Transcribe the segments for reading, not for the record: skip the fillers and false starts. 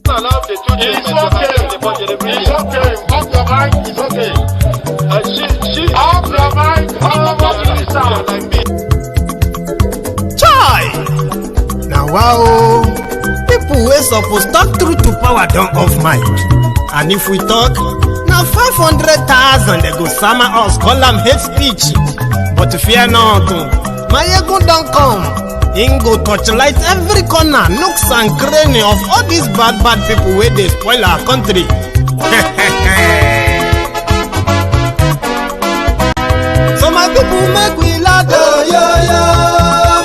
Allow the children it's okay. It's okay. Off your mic. It's okay. Off your mic. Like me. Chai! Now wow, people wey suppose talk truth to power don't off mic. And if we talk, now 500,000 they go sama us, call them hate speech. But fear not, Maiyegun don't come. Him go touchlight every corner, nooks and cranny of all these bad people where they spoil our country. So my people make we laugh, oh yo yo.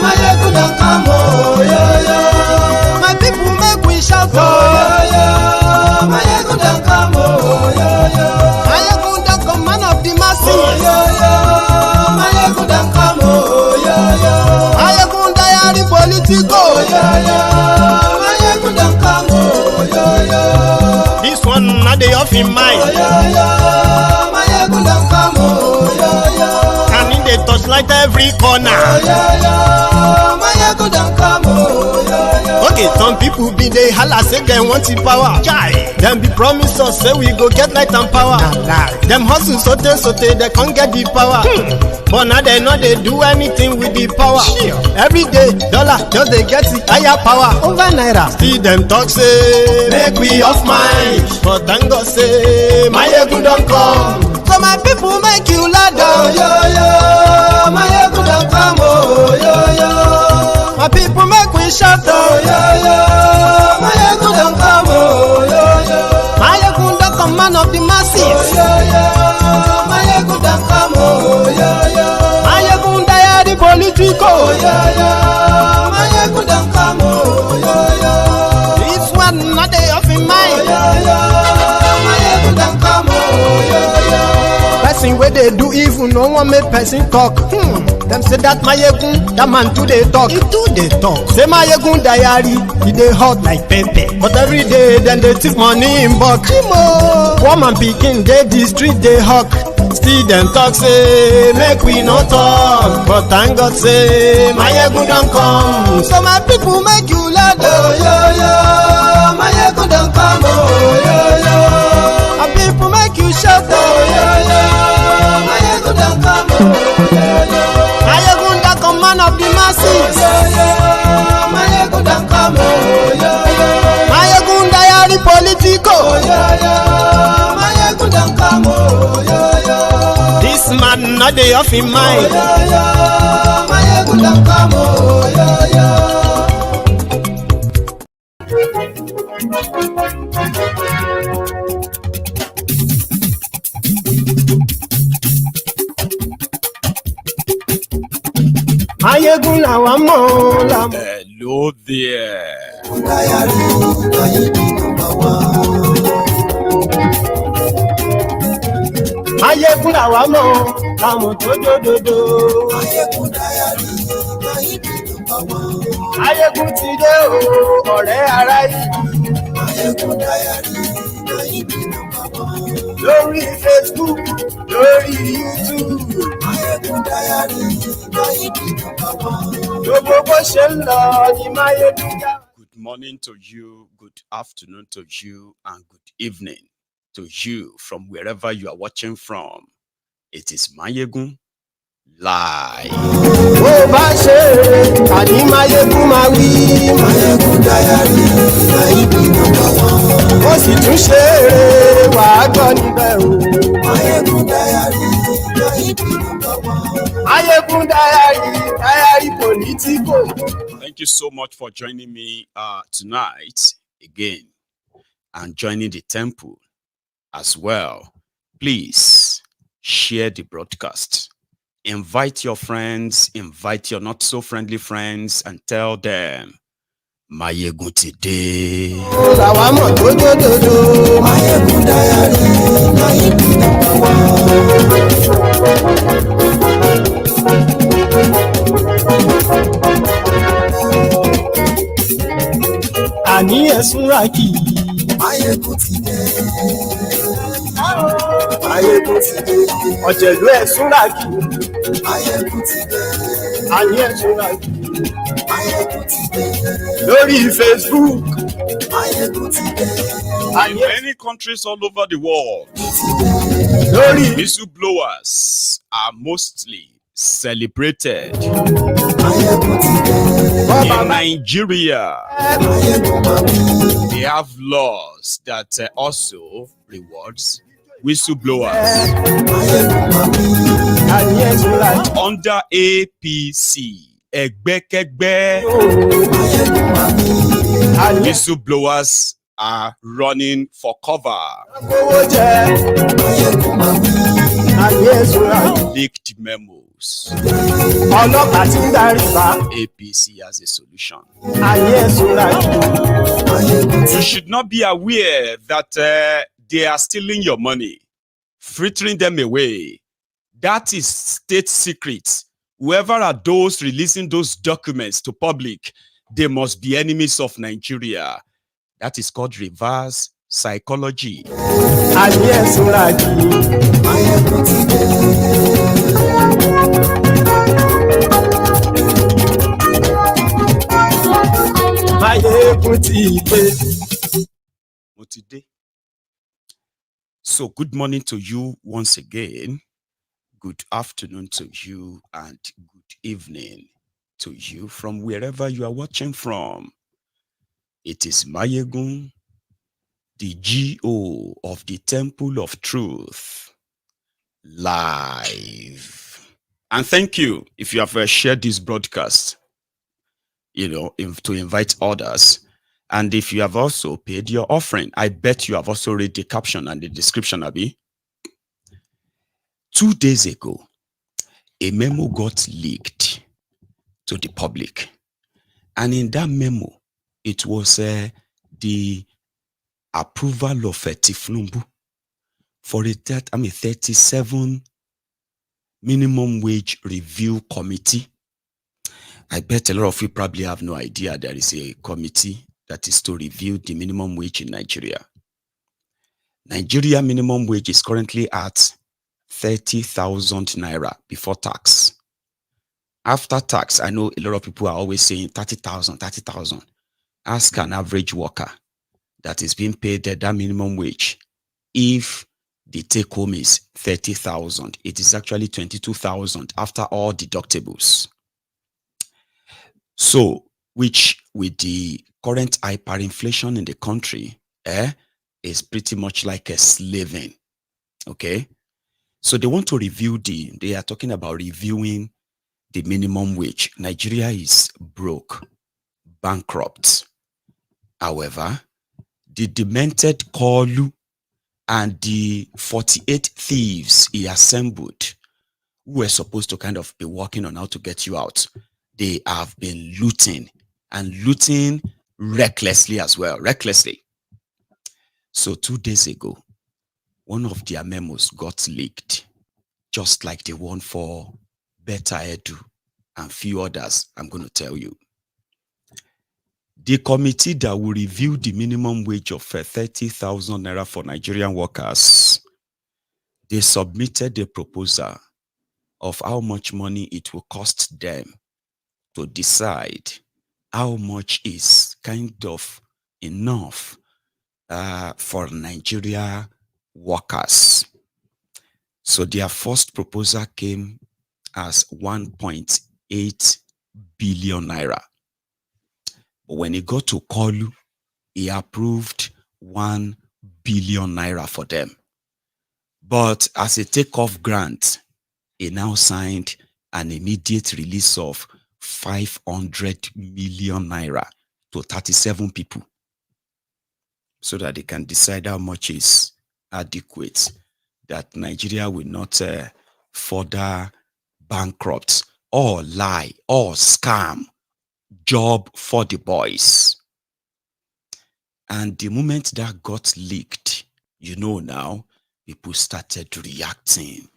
Maiyegun don't come, oh yo yo. My people make we shout, oh yo yo. Maiyegun don't come, oh yo yo. Maiyegun don't come, man of the masses, oh yo yo. Maiyegun don't come, oh yo yo. Maiyegun diary Politico, oh yo yo. Maiyegun don't come, oh yo yo. This one not the off in mind, oh yo yo. Maiyegun don't come, oh yo yo. And in the touchlight every corner, oh yo yo. Maiyegun don't come, oh yo yo. Okay, some people be they holla say they want the power. Chai, them be promise us say we go get light and power. Them hustle sote they can't get the power. But now they know they do anything with the power. Every day, dollar just they get the higher power over naira. See them talk say make we off mind, but thank God say Maiyegun don't come. So my people make you laugh, oh yo yo. Maiyegun don't come, oh yo yo. My people make we shout, oh yo yo. Maiyegun don't come, oh yo yo. Maiyegun don't come, man of the masses, oh yo yo. Maiyegun don't come, oh yo yo. Maiyegun diary Politico, oh yo yo. Maiyegun don't come, oh yo yo. This one not dey off in mind, oh yo yo. Maiyegun don't come, oh yo yo. Person where they do evil, no one make person talk. Them say that Maiyegun, that man too they talk. He too they talk. Say Maiyegun diary, he they hot like pepper. But every day then they take money in bulk. Woman picking, they the street they hawk. Still them talk say make we no talk. But thank God say Maiyegun don't come. So my people make you laugh, oh yo yo. Maiyegun don't come, oh yo yo. My people make you shout, oh yo yo. Maiyegun don't come, oh yo yo. Maiyegun don't come, man of the masses, oh yo yo. Maiyegun don't come, oh yo yo. Maiyegun diary Politico, oh yo yo. Maiyegun don't come, oh yo yo. This man not dey off in mind, oh yo yo. Maiyegun don't come, oh yo yo. Maiyegun làwa mọ̀ la mọ̀. Hello there. Maiyegun làwa mọ̀ la mọ̀ tó dòdòdò. Maiyegun ti dé o, ọ̀rẹ́ ara yìí. Lórí Facebook, lórí YouTube. Good morning to you, good afternoon to you, and good evening to you from wherever you are watching from. It is Maiyegun live. Bó bá ṣe àní Maiyegun máa wí. Maiyegun diary ó sì tún ṣe wàá gbọ́ níbẹ̀ o. Maiyegun diary Maiyegun diary Politico. Thank you so much for joining me tonight again and joining the temple as well. Please share the broadcast. Invite your friends, invite your not so friendly friends, and tell them Maiyegun today. Maiyegun diary, Maiyegun number one. Ani esunraki. Maiyegun today. Maiyegun today. Ọ̀jẹ̀lú esunraki. Maiyegun today. Ani esunraki. lórí Facebook. In many countries all over the world, whistleblowers are mostly celebrated. In Nigeria, they have laws that also rewards whistleblowers. Under APC, whistleblowers are running for cover. Leaked memos. APC has a solution. You should not be aware that they are stealing your money, frittering them away. That is state secret. Whoever are those releasing those documents to public, they must be enemies of Nigeria. That is called reverse psychology. So good morning to you once again. Good afternoon to you and good evening to you from wherever you are watching from. It is Maiyegun, the GO of the Temple of Truth, live. And thank you if you have shared this broadcast, to invite others. And if you have also paid your offering, I bet you have also read the caption and the description, Abi. 2 days ago, a memo got leaked to the public. And in that memo, it was the approval of Tinubu for a 37 minimum wage review committee. I bet a lot of you probably have no idea there is a committee that is to review the minimum wage in Nigeria. Nigeria minimum wage is currently at 30,000 naira before tax. After tax, I know a lot of people are always saying 30,000, 30,000. Ask an average worker that is being paid that minimum wage. If the take home is 30,000, it is actually 22,000 after all deductibles. So, which with the current hyperinflation in the country, is pretty much like a slaving. Okay? So they want to review they are talking about reviewing the minimum wage. Nigeria is broke, bankrupt. However, the demented Koolu and the 48 thieves he assembled, who were supposed to kind of be working on how to get you out, they have been looting and looting recklessly as well, recklessly. So 2 days ago, one of their memos got leaked, just like the one for Better Edu and few others I'm going to tell you. The committee that will review the minimum wage of 30,000 naira for Nigerian workers, they submitted a proposal of how much money it will cost them to decide how much is kind of enough for Nigeria workers. So their first proposal came as 1.8 billion naira. But when it got to Koolu, he approved 1 billion naira for them. But as a takeoff grant, he now signed an immediate release of 500 million naira to 37 people so that they can decide how much is adequate, that Nigeria will not further bankrupt or lie or scam. Job for the boys. And the moment that got leaked, now, people started reacting.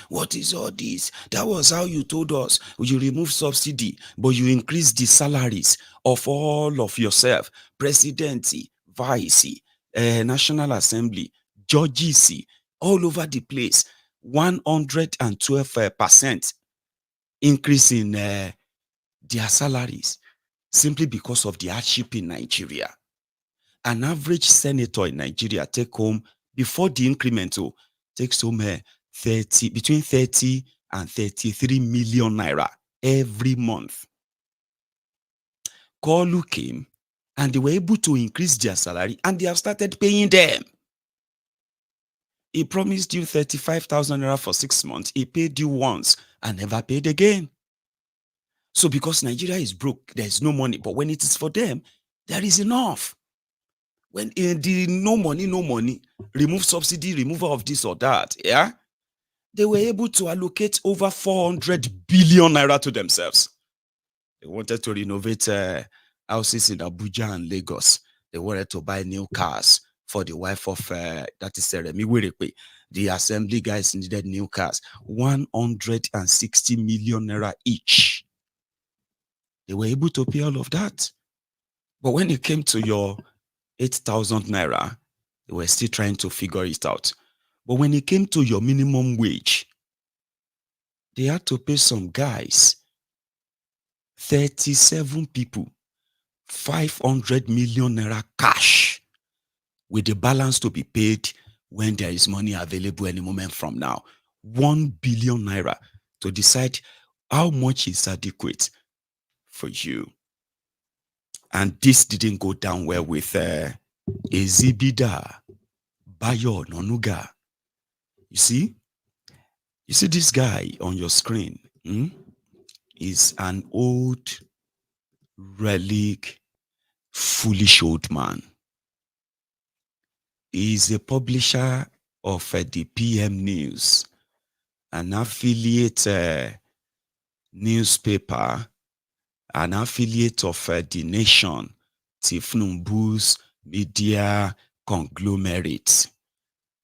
What is all this? That was how you told us. You remove subsidy, but you increase the salaries of all of yourself. Presidency, vice, National Assembly, judges, all over the place. 112% increase in their salaries simply because of the hardship in Nigeria. An average senator in Nigeria take home, before the increment, takes home between 30 and 33 million naira every month. Koolu came and they were able to increase their salary and they have started paying them. He promised you 35,000 naira for 6 months. He paid you once and never paid again. So because Nigeria is broke, there's no money. But when it is for them, there is enough. When the no money, remove subsidy, removal of this or that, yeah, they were able to allocate over 400 billion naira to themselves. They wanted to renovate houses in Abuja and Lagos. They wanted to buy new cars for the wife of, that is Remi Werekwe. The assembly guys needed new cars, 160 million naira each. They were able to pay all of that. But when it came to your 8,000 naira, they were still trying to figure it out. But when it came to your minimum wage, they had to pay some guys, 37 people, 500 million naira cash, with the balance to be paid when there is money available any moment from now. 1 billion naira to decide how much is adequate for you. And this didn't go down well with Ezibida Bayo Nonuga. You see this guy on your screen is an old relic, foolish old man. He is a publisher of the PM News, an affiliate newspaper, an affiliate of The Nation, Tinubu's media conglomerate.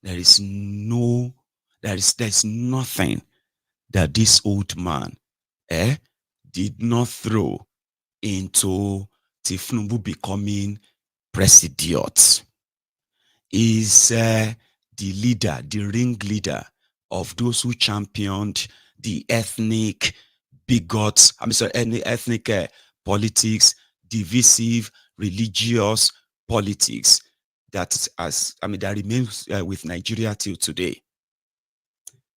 There's nothing that this old man did not throw into Tinubu becoming president. Is the leader, the ringleader of those who championed the ethnic bigots, ethnic politics, divisive, religious politics that remains with Nigeria till today.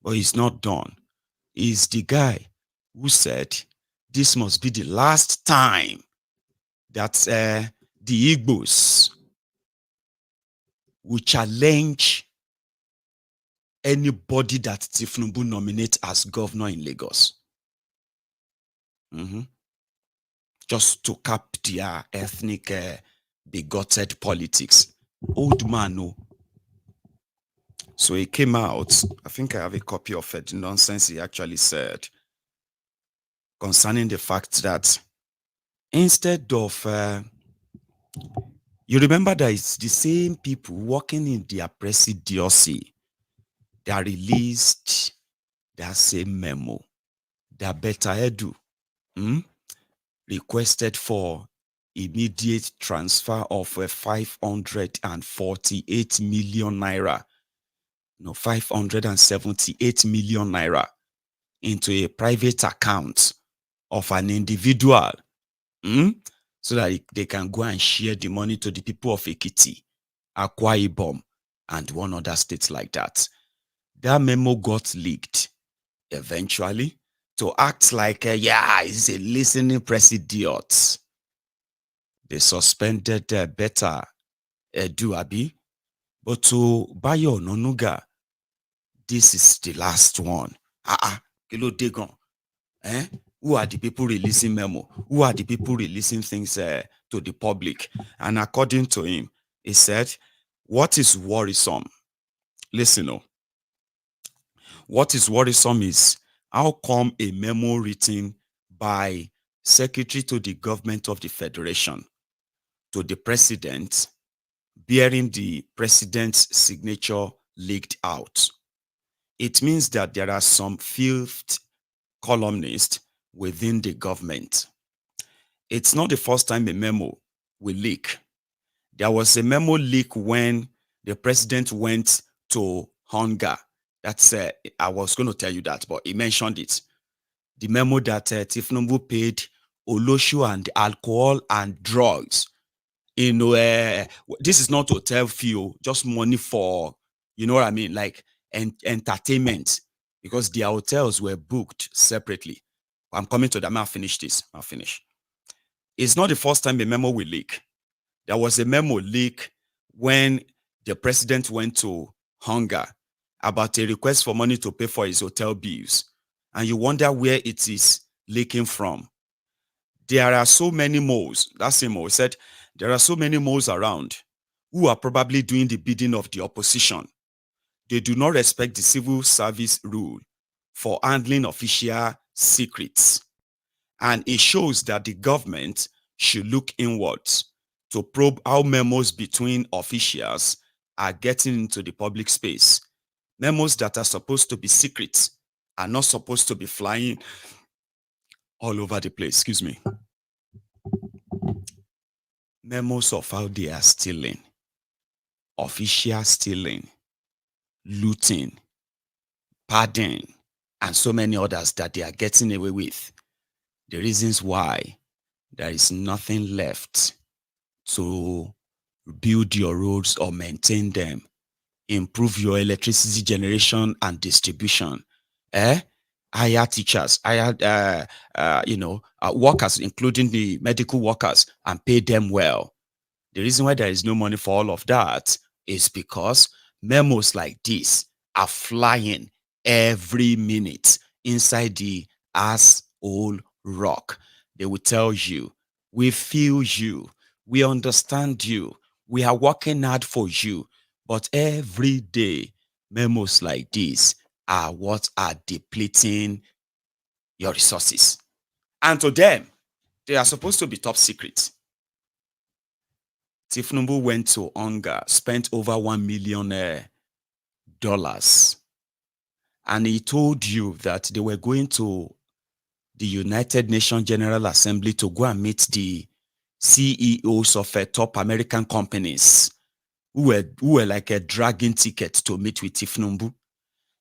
But he's not done. He's the guy who said this must be the last time that the Igbos will challenge anybody that Tinubu nominates as governor in Lagos. Just to cap their ethnic bigoted politics. Old man, no. So he came out. I think I have a copy of it. Nonsense he actually said concerning the fact that instead of you remember that it's the same people working in their presidency that released that same memo that Better Edu requested for immediate transfer of 548 million naira. 578 million naira into a private account of an individual so that they can go and share the money to the people of Ekiti, Akwa Ibom, and one other state like that. That memo got leaked eventually to act like, he's a listening president. They suspended Better Edu Abi, but to Bayo Nonuga, this is the last one. Kilo Degon. Who are the people releasing memo? Who are the people releasing things to the public? And according to him, he said, what is worrisome? Listen, what is worrisome is how come a memo written by Secretary to the Government of the Federation to the President bearing the President's signature leaked out? It means that there are some filthy columnists within the government. It's not the first time a memo will leak. There was a memo leak when the president went to hunger. That's I was going to tell you that, but he mentioned it. The memo that Tinubu paid olosho and alcohol and drugs. This is not hotel fee, just money for, you know what I mean, like entertainment, because their hotels were booked separately. I'm coming to that. I'll finish this. I'll finish. It's not the first time a memo will leak. There was a memo leak when the president went to Hunger about a request for money to pay for his hotel bills. And you wonder where it is leaking from. There are so many moles. That's him who said, there are so many moles around who are probably doing the bidding of the opposition. They do not respect the civil service rule for handling official secrets. And it shows that the government should look inwards to probe how memos between officials are getting into the public space. Memos that are supposed to be secret are not supposed to be flying all over the place. Excuse me. Memos of how they are stealing, official stealing, looting, pardon, and so many others that they are getting away with. The reasons why there is nothing left to build your roads or maintain them, improve your electricity generation and distribution, hire teachers, hire workers, including the medical workers, and pay them well. The reason why there is no money for all of that is because memos like this are flying every minute inside the asshole rock. They will tell you, we feel you, we understand you, we are working hard for you. But every day, memos like this are what are depleting your resources. And to them, they are supposed to be top secret. Tinubu went to Hunger, spent over $1 million. And he told you that they were going to the United Nations General Assembly to go and meet the CEOs of top American companies who were like a dragging ticket to meet with Tinubu.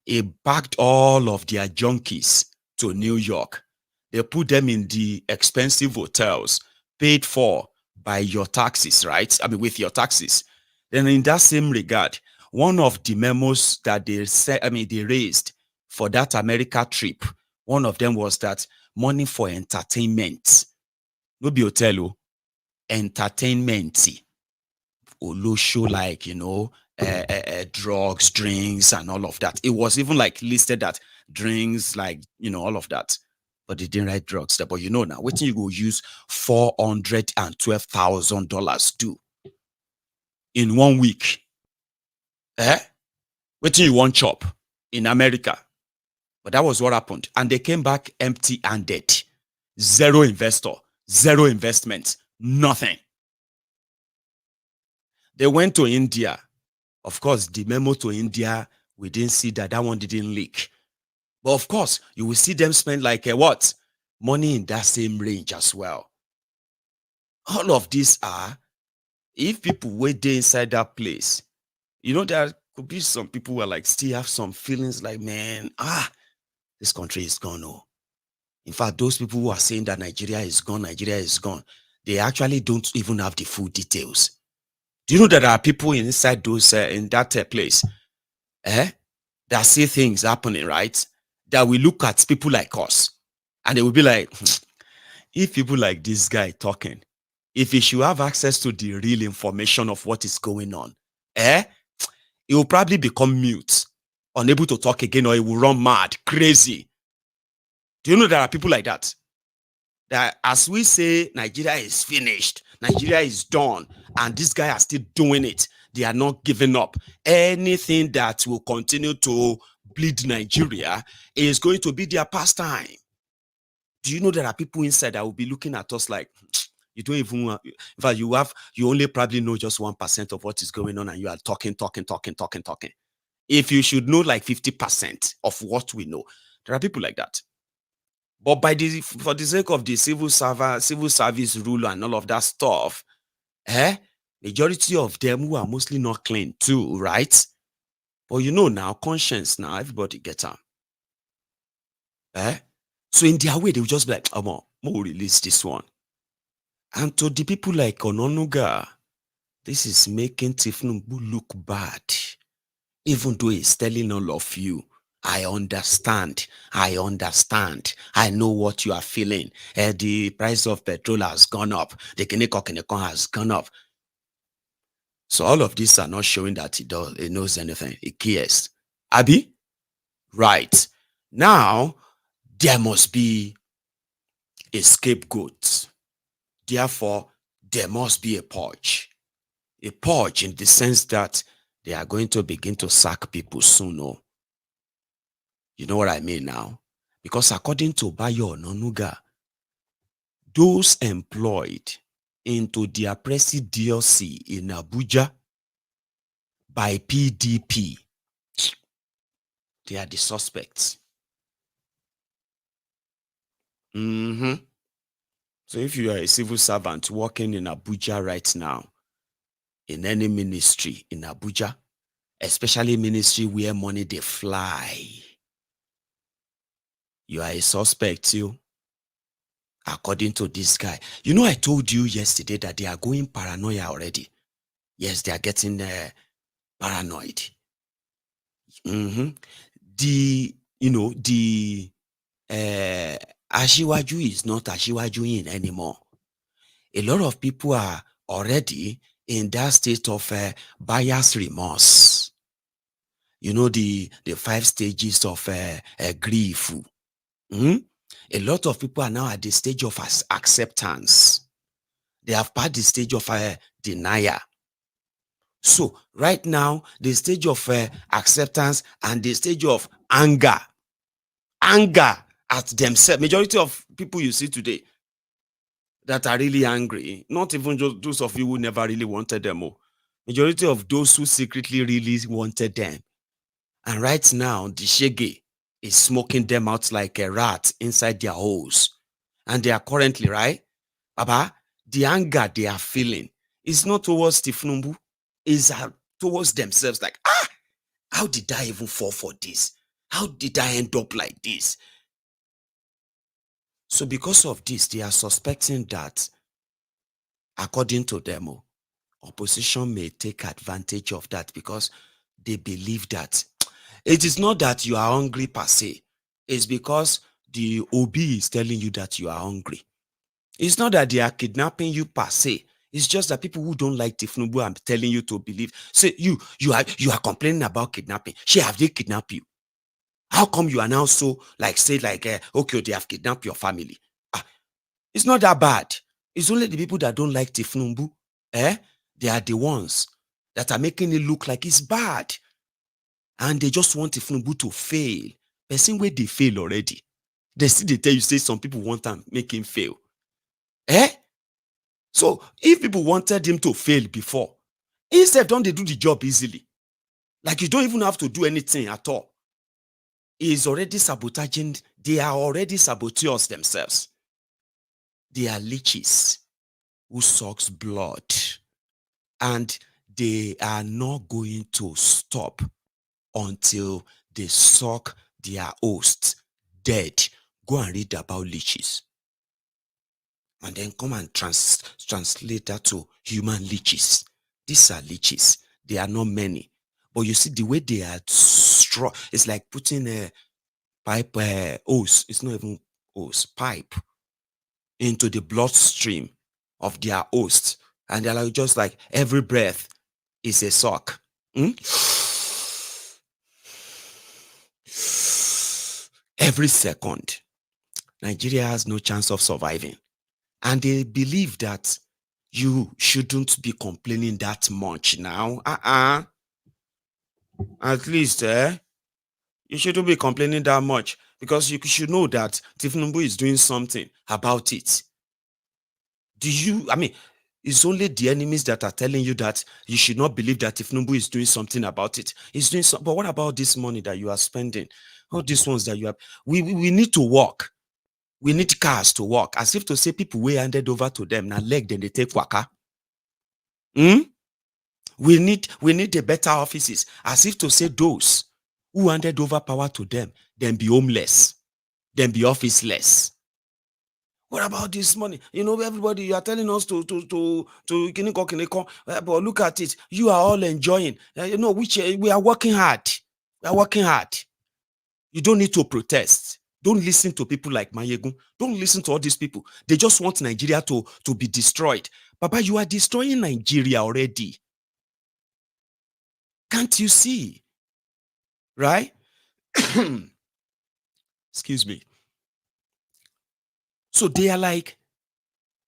He packed all of their junkies to New York. They put them in the expensive hotels paid for by your taxes, right? I mean, with your taxes. Then in that same regard, one of the memos that they raised for that America trip, one of them was that money for entertainment. No be hotel, entertainment. Olosho, like, drugs, drinks, and all of that. It was even like listed that drinks, like, all of that. But they didn't write drugs there. But now, what you go use $412,000 do in 1 week? What you want chop in America? But that was what happened. And they came back empty-handed. Zero investor, zero investment, nothing. They went to India. Of course, the memo to India, we didn't see that one didn't leak. But of course, you will see them spend like what? Money in that same range as well. All of these are, if people wait there inside that place, there could be some people who are like, still have some feelings like, man, this country is gone. Oh. In fact, those people who are saying that Nigeria is gone, they actually don't even have the full details. Do you know that there are people inside those in that place that see things happening, right? That we look at people like us and they will be like, if people like this guy talking, if he should have access to the real information of what is going on, he will probably become mute, unable to talk again, or he will run mad, crazy. Do you know there are people like that? That as we say, Nigeria is finished, Nigeria is done, and this guy are still doing it. They are not giving up. Anything that will continue to bleed Nigeria is going to be their pastime. Do you know there are people inside that will be looking at us like, you don't even, in fact, you only probably know just 1% of what is going on, and you are talking. If you should know like 50% of what we know, there are people like that. But for the sake of the civil service rule and all of that stuff, majority of them who are mostly not clean too, right? But now, conscience now, everybody gets them. So in their way, they will just be like, More release this one. And to the people like Ononuga, this is making Tinubu look bad. Even though he's telling all of you, I understand. I know what you are feeling. The price of petrol has gone up. The Kineko has gone up. So all of these are not showing that he knows anything. He cares. Abi? Right. Now, there must be a scapegoat. Therefore, there must be a purge. A purge in the sense that they are going to begin to sack people soon. Oh. You know what I mean now? Because according to Bayo Ononuga, those employed into their presidency in Abuja by PDP, they are the suspects. So if you are a civil servant working in Abuja right now, in any ministry in Abuja, especially ministry where money they fly, you are a suspect, you. According to this guy. You know, I told you yesterday that they are going paranoia already. Yes, they are getting paranoid. The Ashiwaju is not Ashiwaju anymore. A lot of people are already in that state of buyer's remorse. You know, the 5 stages of grief. A lot of people are now at the stage of acceptance. They have passed the stage of denial. So right now, the stage of acceptance and the stage of anger at themselves. Majority of people you see today that are really angry, not even just those of you who never really wanted them. Majority of those who secretly really wanted them. And right now, the shege is smoking them out like a rat inside their holes. And they are currently, right? Baba, the anger they are feeling is not towards Tinubu, is towards themselves. Like, how did I even fall for this? How did I end up like this? So because of this, they are suspecting that, according to them, opposition may take advantage of that because they believe that it is not that you are hungry per se. It's because the OB is telling you that you are hungry. It's not that they are kidnapping you per se. It's just that people who don't like Tinubu are telling you to believe. Say you are complaining about kidnapping. Have they kidnapped you? How come you are now so okay, they have kidnapped your family? It's not that bad. It's only the people that don't like Tinubu. They are the ones that are making it look like it's bad. And they just want Tinubu to fail. The same way they fail already. They tell you, say some people want to make him fail. So if people wanted him to fail before, instead don't they do the job easily? Like you don't even have to do anything at all. He is already sabotaging. They are already saboteurs themselves. They are leeches who sucks blood. And they are not going to stop until they suck their host dead. Go and read about leeches. And then come and translate that to human leeches. These are leeches. They are not many. But you see the way they are strong. It's like putting a pipe, hose. It's not even hose, pipe into the bloodstream of their host. And they're like, just like every breath is a suck. Every second. Nigeria has no chance of surviving. And they believe that you shouldn't be complaining that much now. At least, you shouldn't be complaining that much because you should know that Tinubu is doing something about it. It's only the enemies that are telling you that you should not believe that Tinubu is doing something about it. He's doing something. But what about this money that you are spending? All these ones that you have, we need to work. We need cars to work. As if to say people we handed over to them, now leg then they take waka. We need the better offices. As if to say those who handed over power to them, then be homeless, then be officeless. What about this money? You know, everybody, you are telling us to kiniko, but look at it. You are all enjoying. You know, which we are working hard. We are working hard. You don't need to protest. Don't listen to people like Maiyegun. Don't listen to all these people. They just want Nigeria to be destroyed. Baba, you are destroying Nigeria already. Can't you see? Right? Excuse me. So they are like,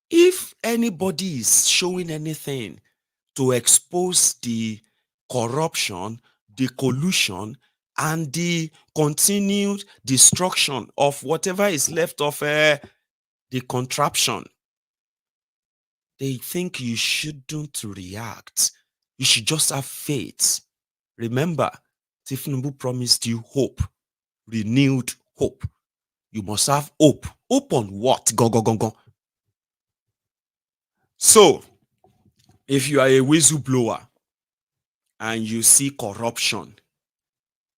if anybody is showing anything to expose the corruption, the collusion, and the continued destruction of whatever is left of the contraption, they think you shouldn't react. You should just have faith. Remember, Tinubu promised you hope, renewed hope. You must have hope. Hope on what? Go. So, if you are a whistleblower and you see corruption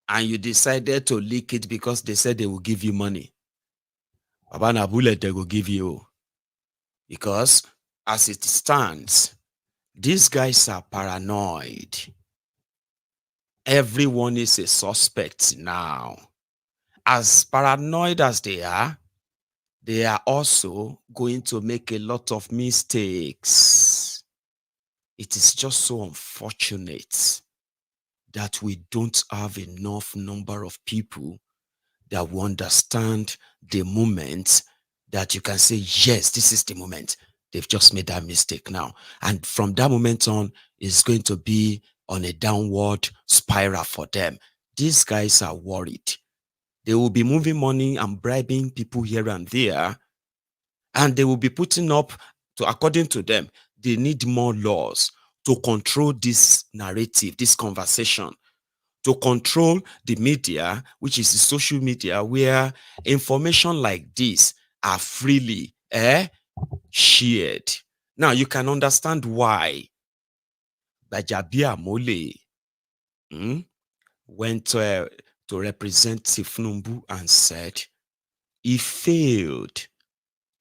and you decided to leak it because they said they will give you money, Baba na bullet they will give you. Because as it stands, these guys are paranoid. Everyone is a suspect now. As paranoid as they are also going to make a lot of mistakes. It is just so unfortunate that we don't have enough number of people that will understand the moment that you can say, yes, this is the moment. They've just made that mistake now. And from that moment on, it's going to be on a downward spiral for them. These guys are worried. They will be moving money and bribing people here and there. And they will be putting up, according to them, they need more laws to control this narrative, this conversation, to control the media, which is the social media, where information like this are freely shared. Now, you can understand why Gbajabiamila went to represent Tinubu and said he failed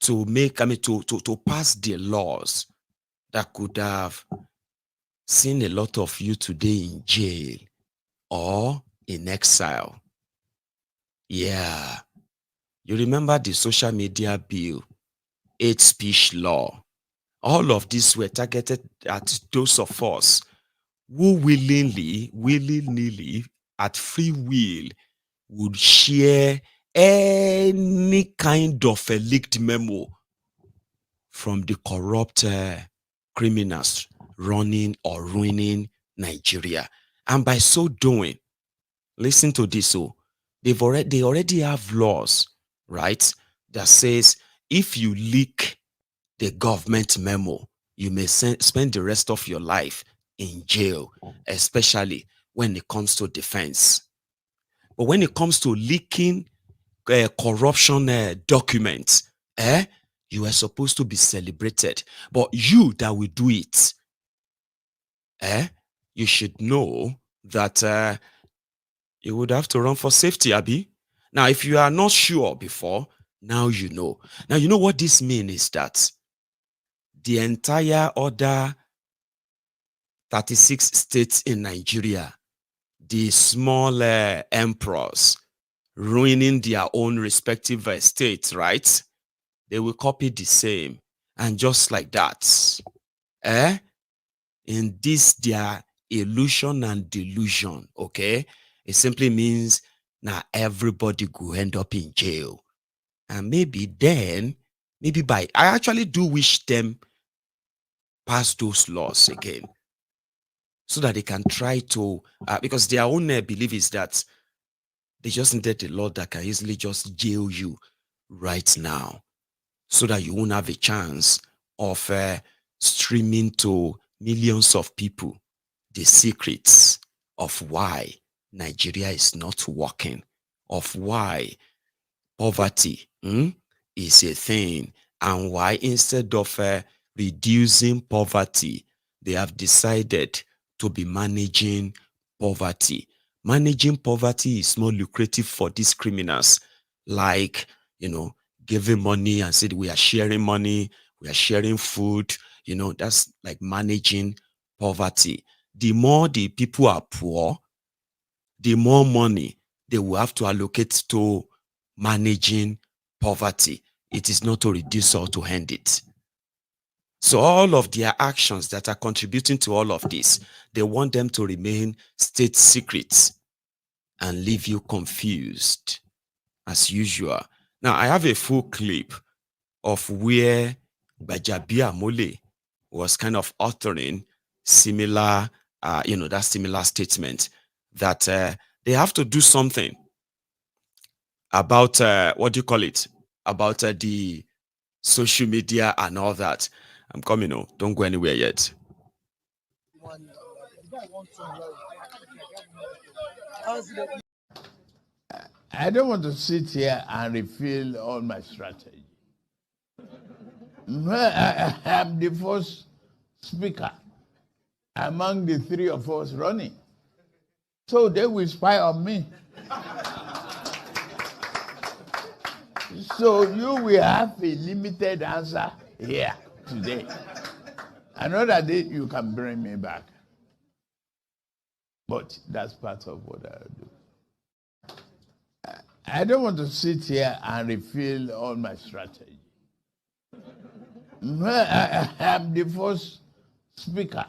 to make, to pass the laws that could have seen a lot of you today in jail or in exile. Yeah. You remember the social media bill, hate speech law. All of these were targeted at those of us who willy-nilly, at free will, would share any kind of a leaked memo from the corrupt criminals running or ruining Nigeria. And by so doing, listen to this, they already have laws, right, that says if you leak the government memo, you may spend the rest of your life in jail, especially when it comes to defense. But when it comes to leaking corruption documents, you are supposed to be celebrated. But you that will do it, you should know that you would have to run for safety, Abi. Now, if you are not sure before, now you know. Now, you know what this means is that the entire other 36 states in Nigeria, the small emperors ruining their own respective states, right? They will copy the same. And just like that, in this their illusion and delusion, okay? It simply means now everybody could end up in jail. And maybe then, I actually do wish them pass those laws again, so that they can try to, because their own belief is that they just needed a law that can easily just jail you right now, so that you won't have a chance of streaming to millions of people the secrets of why Nigeria is not working, of why poverty is a thing, and why instead of reducing poverty, they have decided to be managing poverty. Managing poverty is more lucrative for these criminals, like, giving money and said we are sharing money, we are sharing food. You know, that's like managing poverty. The more the people are poor, the more money they will have to allocate to managing poverty. It is not to reduce or to end it. So all of their actions that are contributing to all of this, they want them to remain state secrets and leave you confused as usual. Now, I have a full clip of where Gbajabiamila was kind of uttering similar, that similar statement that they have to do something about, what do you call it, about the social media and all that. I'm coming, don't go anywhere yet. I don't want to sit here and reveal all my strategy. I am the first speaker among the three of us running. So they will spy on me. So you will have a limited answer here today. Another day you can bring me back. But that's part of what I do. I don't want to sit here and reveal all my strategy. I am the first speaker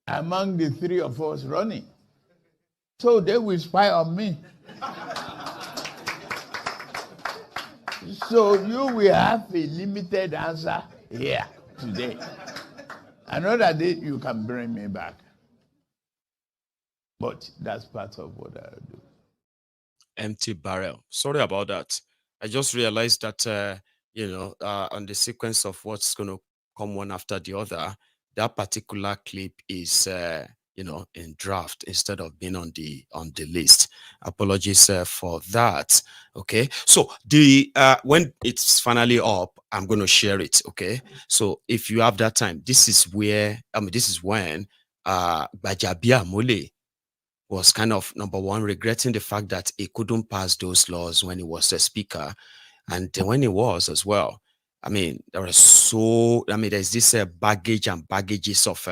among the three of us running. So they will spy on me. So you will have a limited answer here today. Another day you can bring me back. But that's part of what I do. Empty barrel. Sorry about that. I just realized that, on the sequence of what's going to come one after the other, that particular clip is, in draft instead of being on the list. Apologies for that. Okay. So when it's finally up, I'm going to share it. Okay. So if you have that time, this is when Gbajabiamila was kind of, number one, regretting the fact that he couldn't pass those laws when he was a speaker. And when he was as well, there's this baggage and baggages of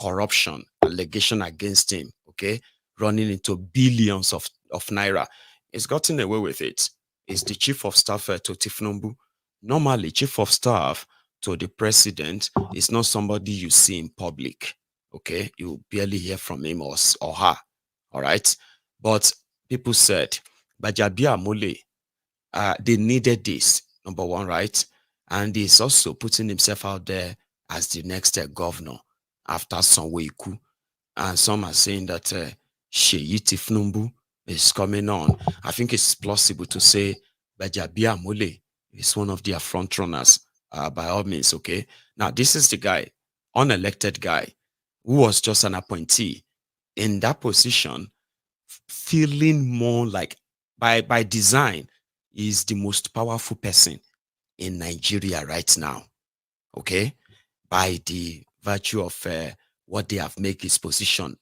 corruption, allegation against him, okay, running into billions of naira. He's gotten away with it. He's the chief of staff to Tinubu. Normally, chief of staff to the president is not somebody you see in public, okay? You barely hear from him or her. All right. But people said, Gbajabiamila, they needed this, number one, right? And he's also putting himself out there as the next governor after Sanwo-Iku. And some are saying that Seyi Tinubu is coming on. I think it's plausible to say Gbajabiamila is one of their front runners by all means, okay? Now, this is the guy, unelected guy, who was just an appointee in that position, feeling more like by design is the most powerful person in Nigeria right now, okay, by the virtue of what they have made his position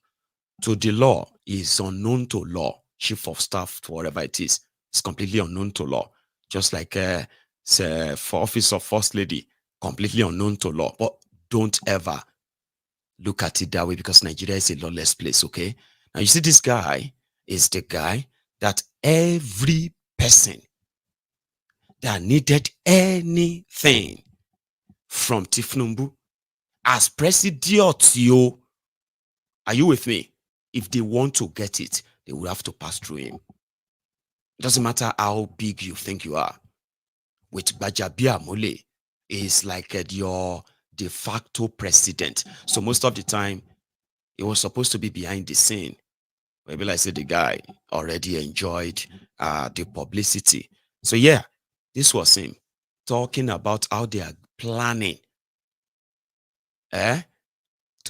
to the law is unknown to law. Chief of staff to whatever it is completely unknown to law, just like for office of first lady, completely unknown to law. But don't ever look at it that way, because Nigeria is a lawless place, okay? Now, you see, this guy is the guy that every person that needed anything from Tinubu as president, are you with me? If they want to get it, they will have to pass through him. It doesn't matter how big you think you are. With Gbajabiamila, is like your de facto president. So most of the time, he was supposed to be behind the scene. Maybe like I said, the guy already enjoyed the publicity. So yeah, this was him talking about how they are planning to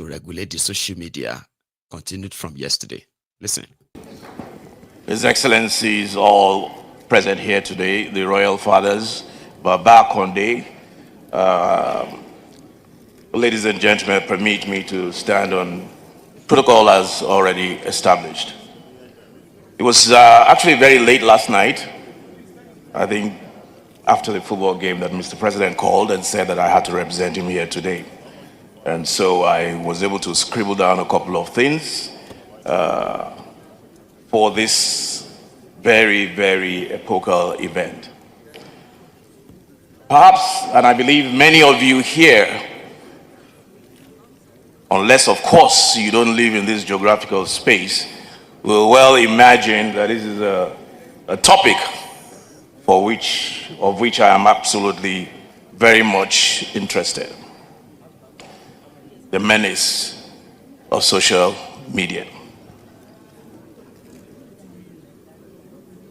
regulate the social media. Continued from yesterday. Listen. His Excellencies all present here today, the Royal Fathers, Baba Conde, ladies and gentlemen, permit me to stand on protocol as already established. It was actually very late last night. I think after the football game that Mr. President called and said that I had to represent him here today. And so I was able to scribble down a couple of things for this very, very epochal event. Perhaps, and I believe many of you here, unless of course you don't live in this geographical space, will well imagine that this is a topic of which I am absolutely very much interested. The menace of social media.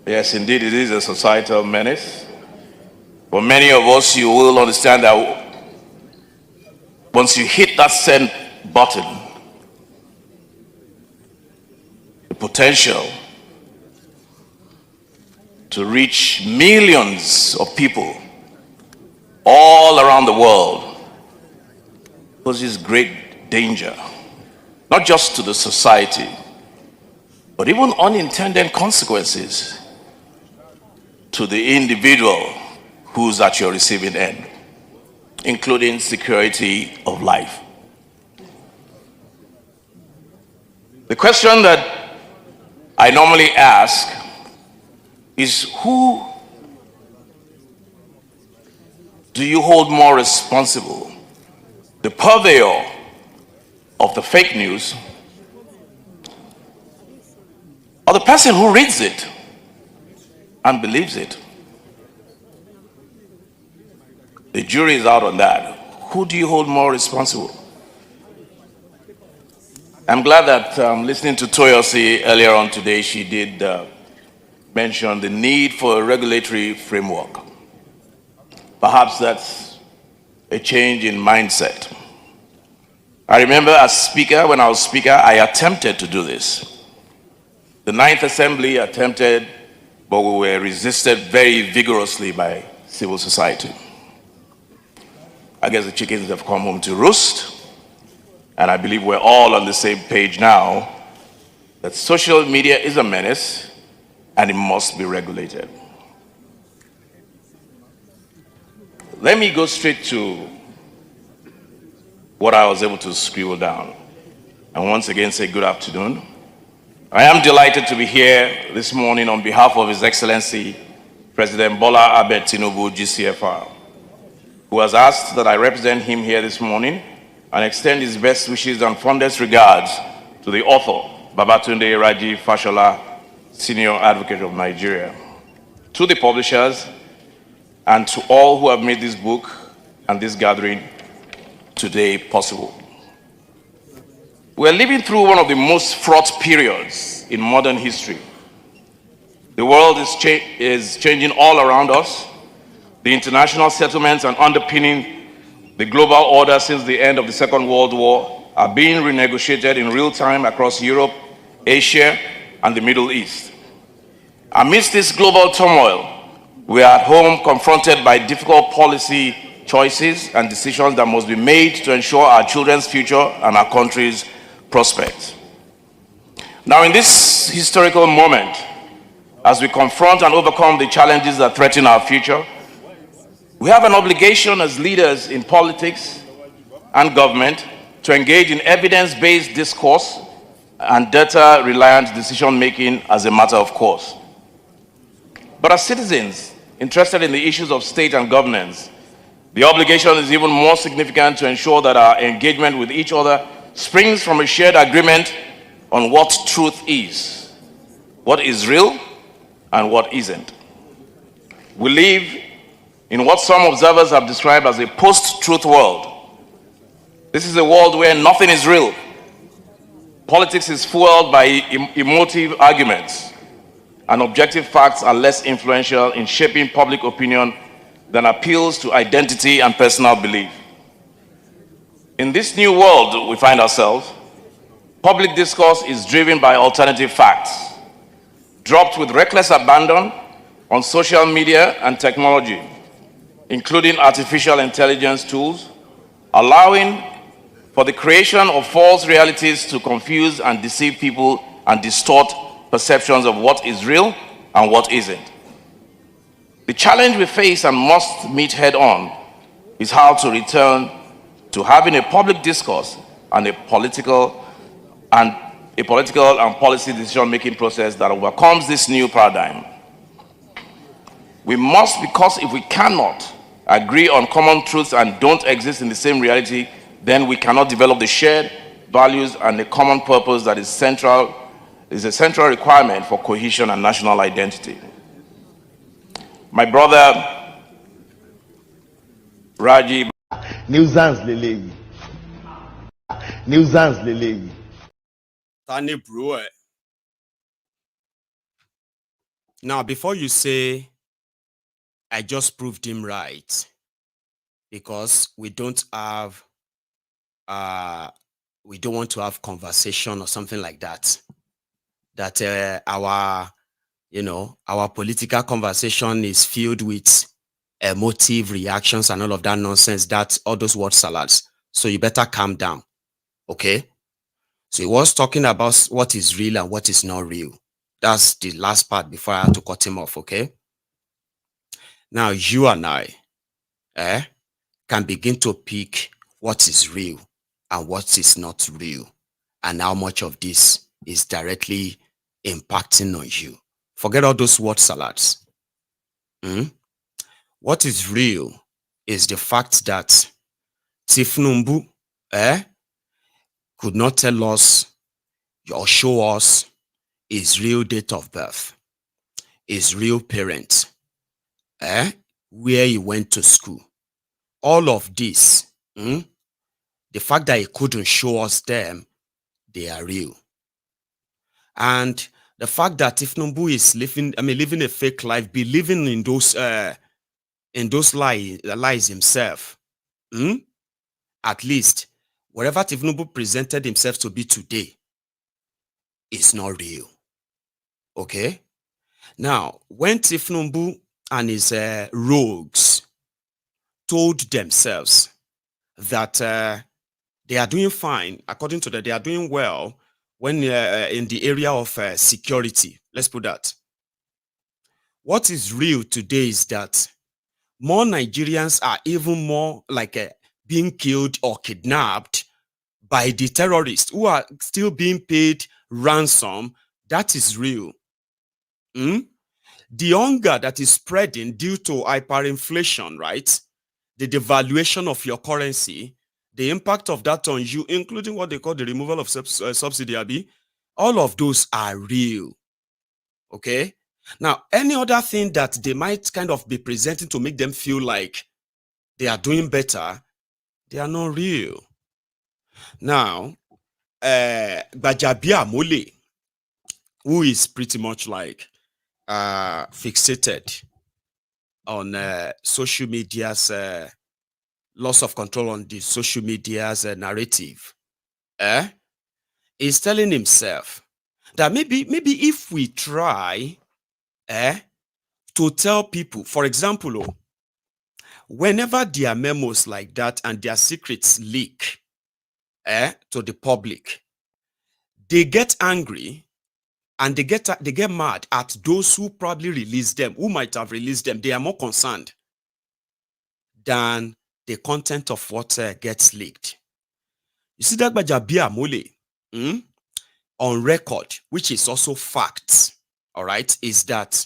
Yes, indeed, it is a societal menace. For many of us, you will understand that once you hit that send button, the potential to reach millions of people all around the world poses great danger, not just to the society, but even unintended consequences to the individual who's at your receiving end, including security of life. The question that I normally ask is, who do you hold more responsible? The purveyor of the fake news, or the person who reads it and believes it? The jury is out on that. Who do you hold more responsible? I'm glad that listening to Toyosi earlier on today, she did mention the need for a regulatory framework. Perhaps that's a change in mindset. I remember as speaker, when I was speaker, I attempted to do this. The Ninth Assembly attempted, but we were resisted very vigorously by civil society. I guess the chickens have come home to roost, and I believe we're all on the same page now that social media is a menace and it must be regulated. Let me go straight to what I was able to scribble down, and once again say good afternoon. I am delighted to be here this morning on behalf of His Excellency President Bola Ahmed Tinubu, GCFR, who has asked that I represent him here this morning and extend his best wishes and fondest regards to the author, Babatunde Raji Fashola, Senior Advocate of Nigeria, to the publishers, and to all who have made this book and this gathering today possible. We're living through one of the most fraught periods in modern history. The world is changing all around us. The international settlements and underpinning the global order since the end of the Second World War are being renegotiated in real time across Europe, Asia, and the Middle East. Amidst this global turmoil, we are at home confronted by difficult policy choices and decisions that must be made to ensure our children's future and our country's prospects. Now, in this historical moment, as we confront and overcome the challenges that threaten our future, we have an obligation as leaders in politics and government to engage in evidence-based discourse and data-reliant decision-making as a matter of course. But as citizens interested in the issues of state and governance, the obligation is even more significant to ensure that our engagement with each other springs from a shared agreement on what truth is, what is real, and what isn't. We live in what some observers have described as a post-truth world. This is a world where nothing is real. Politics is fueled by emotive arguments, and objective facts are less influential in shaping public opinion than appeals to identity and personal belief. In this new world we find ourselves, public discourse is driven by alternative facts, dropped with reckless abandon on social media and technology, including artificial intelligence tools, allowing for the creation of false realities to confuse and deceive people and distort perceptions of what is real and what isn't. The challenge we face and must meet head on is how to return to having a public discourse and a political and policy decision-making process that overcomes this new paradigm. We must, because if we cannot agree on common truths and don't exist in the same reality, then we cannot develop the shared values and the common purpose that is a central requirement for cohesion and national identity. My brother, Raji. Nuisance leleyi. Nuisance leleyi. Tani Brewer. Now, before you say, I just proved him right, because we don't want to have conversation or something like that. That our political conversation is filled with emotive reactions and all of that nonsense, that all those word salads. So you better calm down, okay? So he was talking about what is real and what is not real. That's the last part before I had to cut him off, okay? Now you and I can begin to pick what is real and what is not real, and how much of this is directly impacting on you. Forget all those word salads. What is real is the fact that Tinubu could not tell us or show us his real date of birth, his real parent, where he went to school. All of this, the fact that he couldn't show us them, they are real. And the fact that Tinubu is living a fake life, believing in those lies himself, at least whatever Tinubu presented himself to be today is not real. Okay? Now, when Tinubu and his rogues told themselves that they are doing fine, according to that, they are doing well when in the area of security, let's put that. What is real today is that more Nigerians are even more like being killed or kidnapped by the terrorists who are still being paid ransom. That is real. The hunger that is spreading due to hyperinflation, right? The devaluation of your currency, the impact of that on you, including what they call the removal of subsidy, all of those are real. Okay? Now, any other thing that they might kind of be presenting to make them feel like they are doing better, they are not real. Now, Gbajabiamila, who is pretty much like fixated on social media's loss of control on the social media's narrative, is telling himself that maybe if we try to tell people, for example, whenever their memos like that and their secrets leak to the public, they get angry and they get mad at those who probably released them, who might have released them. They are more concerned than the content of what gets leaked. You see that Gbajabiamila on record, which is also fact, all right, is that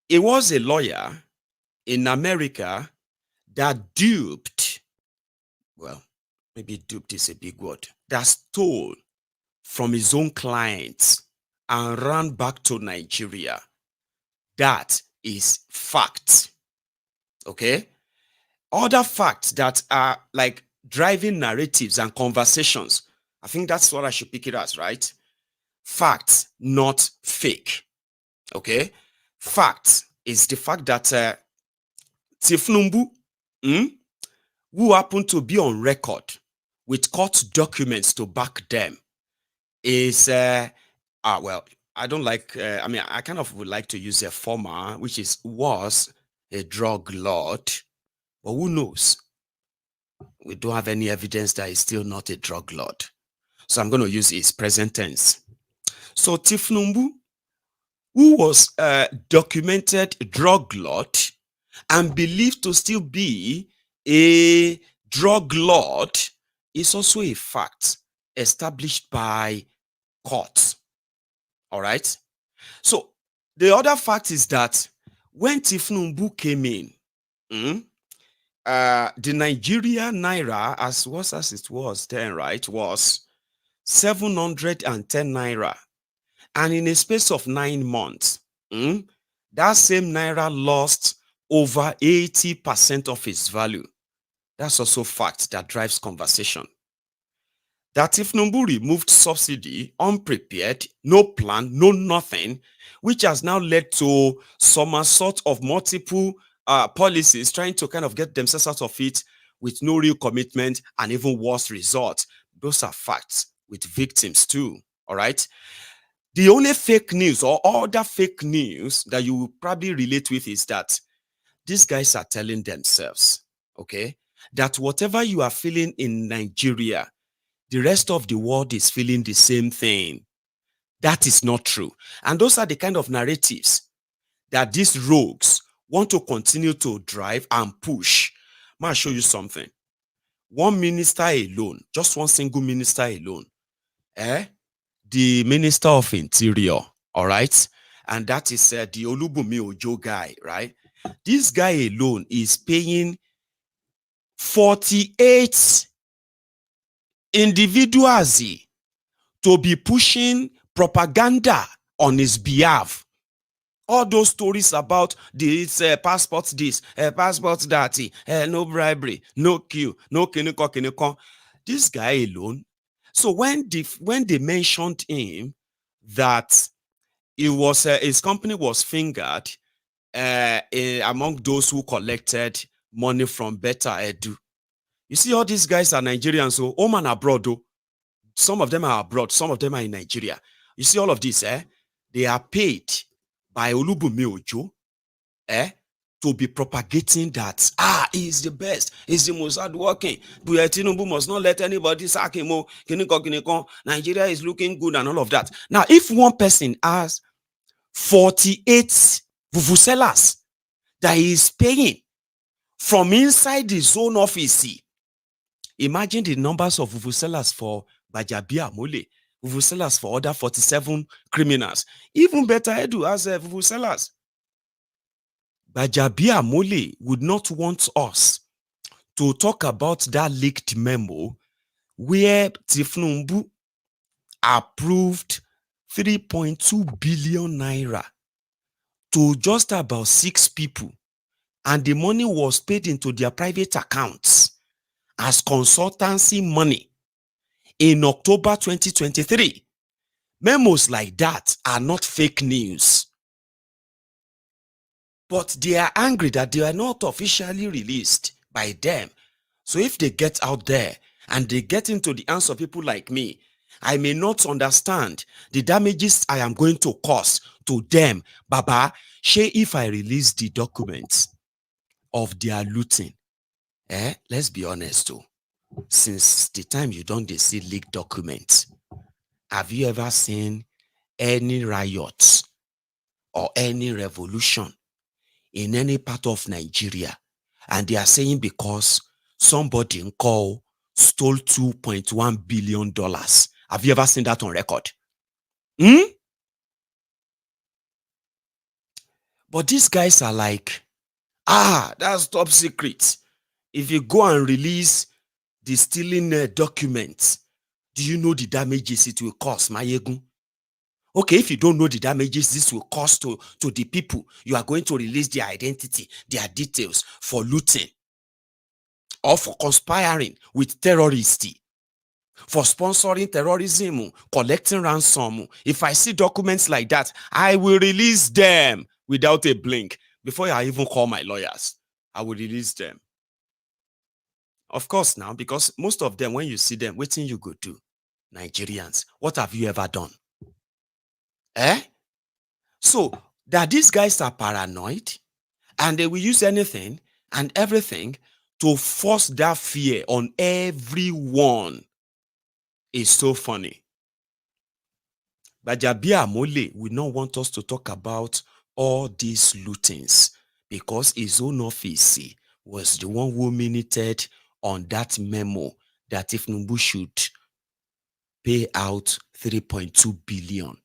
it was a lawyer in America that duped, well, maybe duped is a big word, that stole from his own clients and ran back to Nigeria. That is fact. Okay? Other facts that are like driving narratives and conversations, I think that's what I should pick it as, right? Facts, not fake. Okay? Fact is the fact that Tinubu, who happened to be on record with court documents to back them, is well, I don't like, I kind of would like to use a former, which was a drug lord, but who knows? We don't have any evidence that he's still not a drug lord. So I'm going to use his present tense. So Tinubu who was a documented drug lord and believed to still be a drug lord, is also a fact established by courts. All right. So the other fact is that when Tinubu came in, the Nigeria naira, as it was then, right, was 710 naira. And in a space of 9 months, that same naira lost over 80% of its value. That's also fact that drives conversation. That if Tinubu removed subsidy unprepared, no plan, no nothing, which has now led to somersault of multiple policies trying to kind of get themselves out of it with no real commitment and even worse result. Those are facts with victims too. All right. The only fake news or other fake news that you will probably relate with is that these guys are telling themselves, okay, that whatever you are feeling in Nigeria, the rest of the world is feeling the same thing. That is not true. And those are the kind of narratives that these rogues want to continue to drive and push. I'll show you something. One minister alone, just one single minister alone, the Minister of Interior, all right? And that is the Olubunmi Ojo guy, right? This guy alone is paying 48 individuals to be pushing propaganda on his behalf. All those stories about this passport this, passport that, no bribery, no queue, no kiniko. This guy alone. So when they mentioned him that it was his company was fingered among those who collected money from Beta Edu. You see, all these guys are Nigerians, so home and abroad, though. Some of them are abroad, some of them are in Nigeria. You see all of this, they are paid by Olubunmi Ojo to be propagating that, he's the best, he's the most hardworking. Tinubu must not let anybody sack him. Nigeria is looking good and all of that. Now, if one person has 48 vuvuzelas that he is paying from inside the zone office, imagine the numbers of vuvuzelas for Gbajabiamila, vuvuzelas for other 47 criminals. Even better Edu has vuvuzelas. Gbajabiamila would not want us to talk about that leaked memo where Tinubu approved 3.2 billion naira to just about 6 people, and the money was paid into their private accounts as consultancy money in October 2023. Memos like that are not fake news. But they are angry that they are not officially released by them. So if they get out there and they get into the hands of people like me, I may not understand the damages I am going to cause to them. Baba, if I release the documents of their looting, let's be honest too. Since the time you don't see leaked documents, have you ever seen any riots or any revolution in any part of Nigeria? And they are saying because somebody in Koolu stole $2.1 billion. Have you ever seen that on record? But these guys are like, that's top secret. If you go and release the stealing documents, do you know the damages it will cause, Maiyegun? Okay, if you don't know the damages this will cause to the people, you are going to release their identity, their details for looting or for conspiring with terrorists, for sponsoring terrorism, collecting ransom. If I see documents like that, I will release them without a blink. Before I even call my lawyers, I will release them. Of course now, because most of them, when you see them, what thing you go do? Nigerians, what have you ever done? So that these guys are paranoid and they will use anything and everything to force that fear on everyone is so funny. Gbajabiamila will not want us to talk about all these lootings because his own office was the one who minuted on that memo that Tinubu should pay out 3.2 billion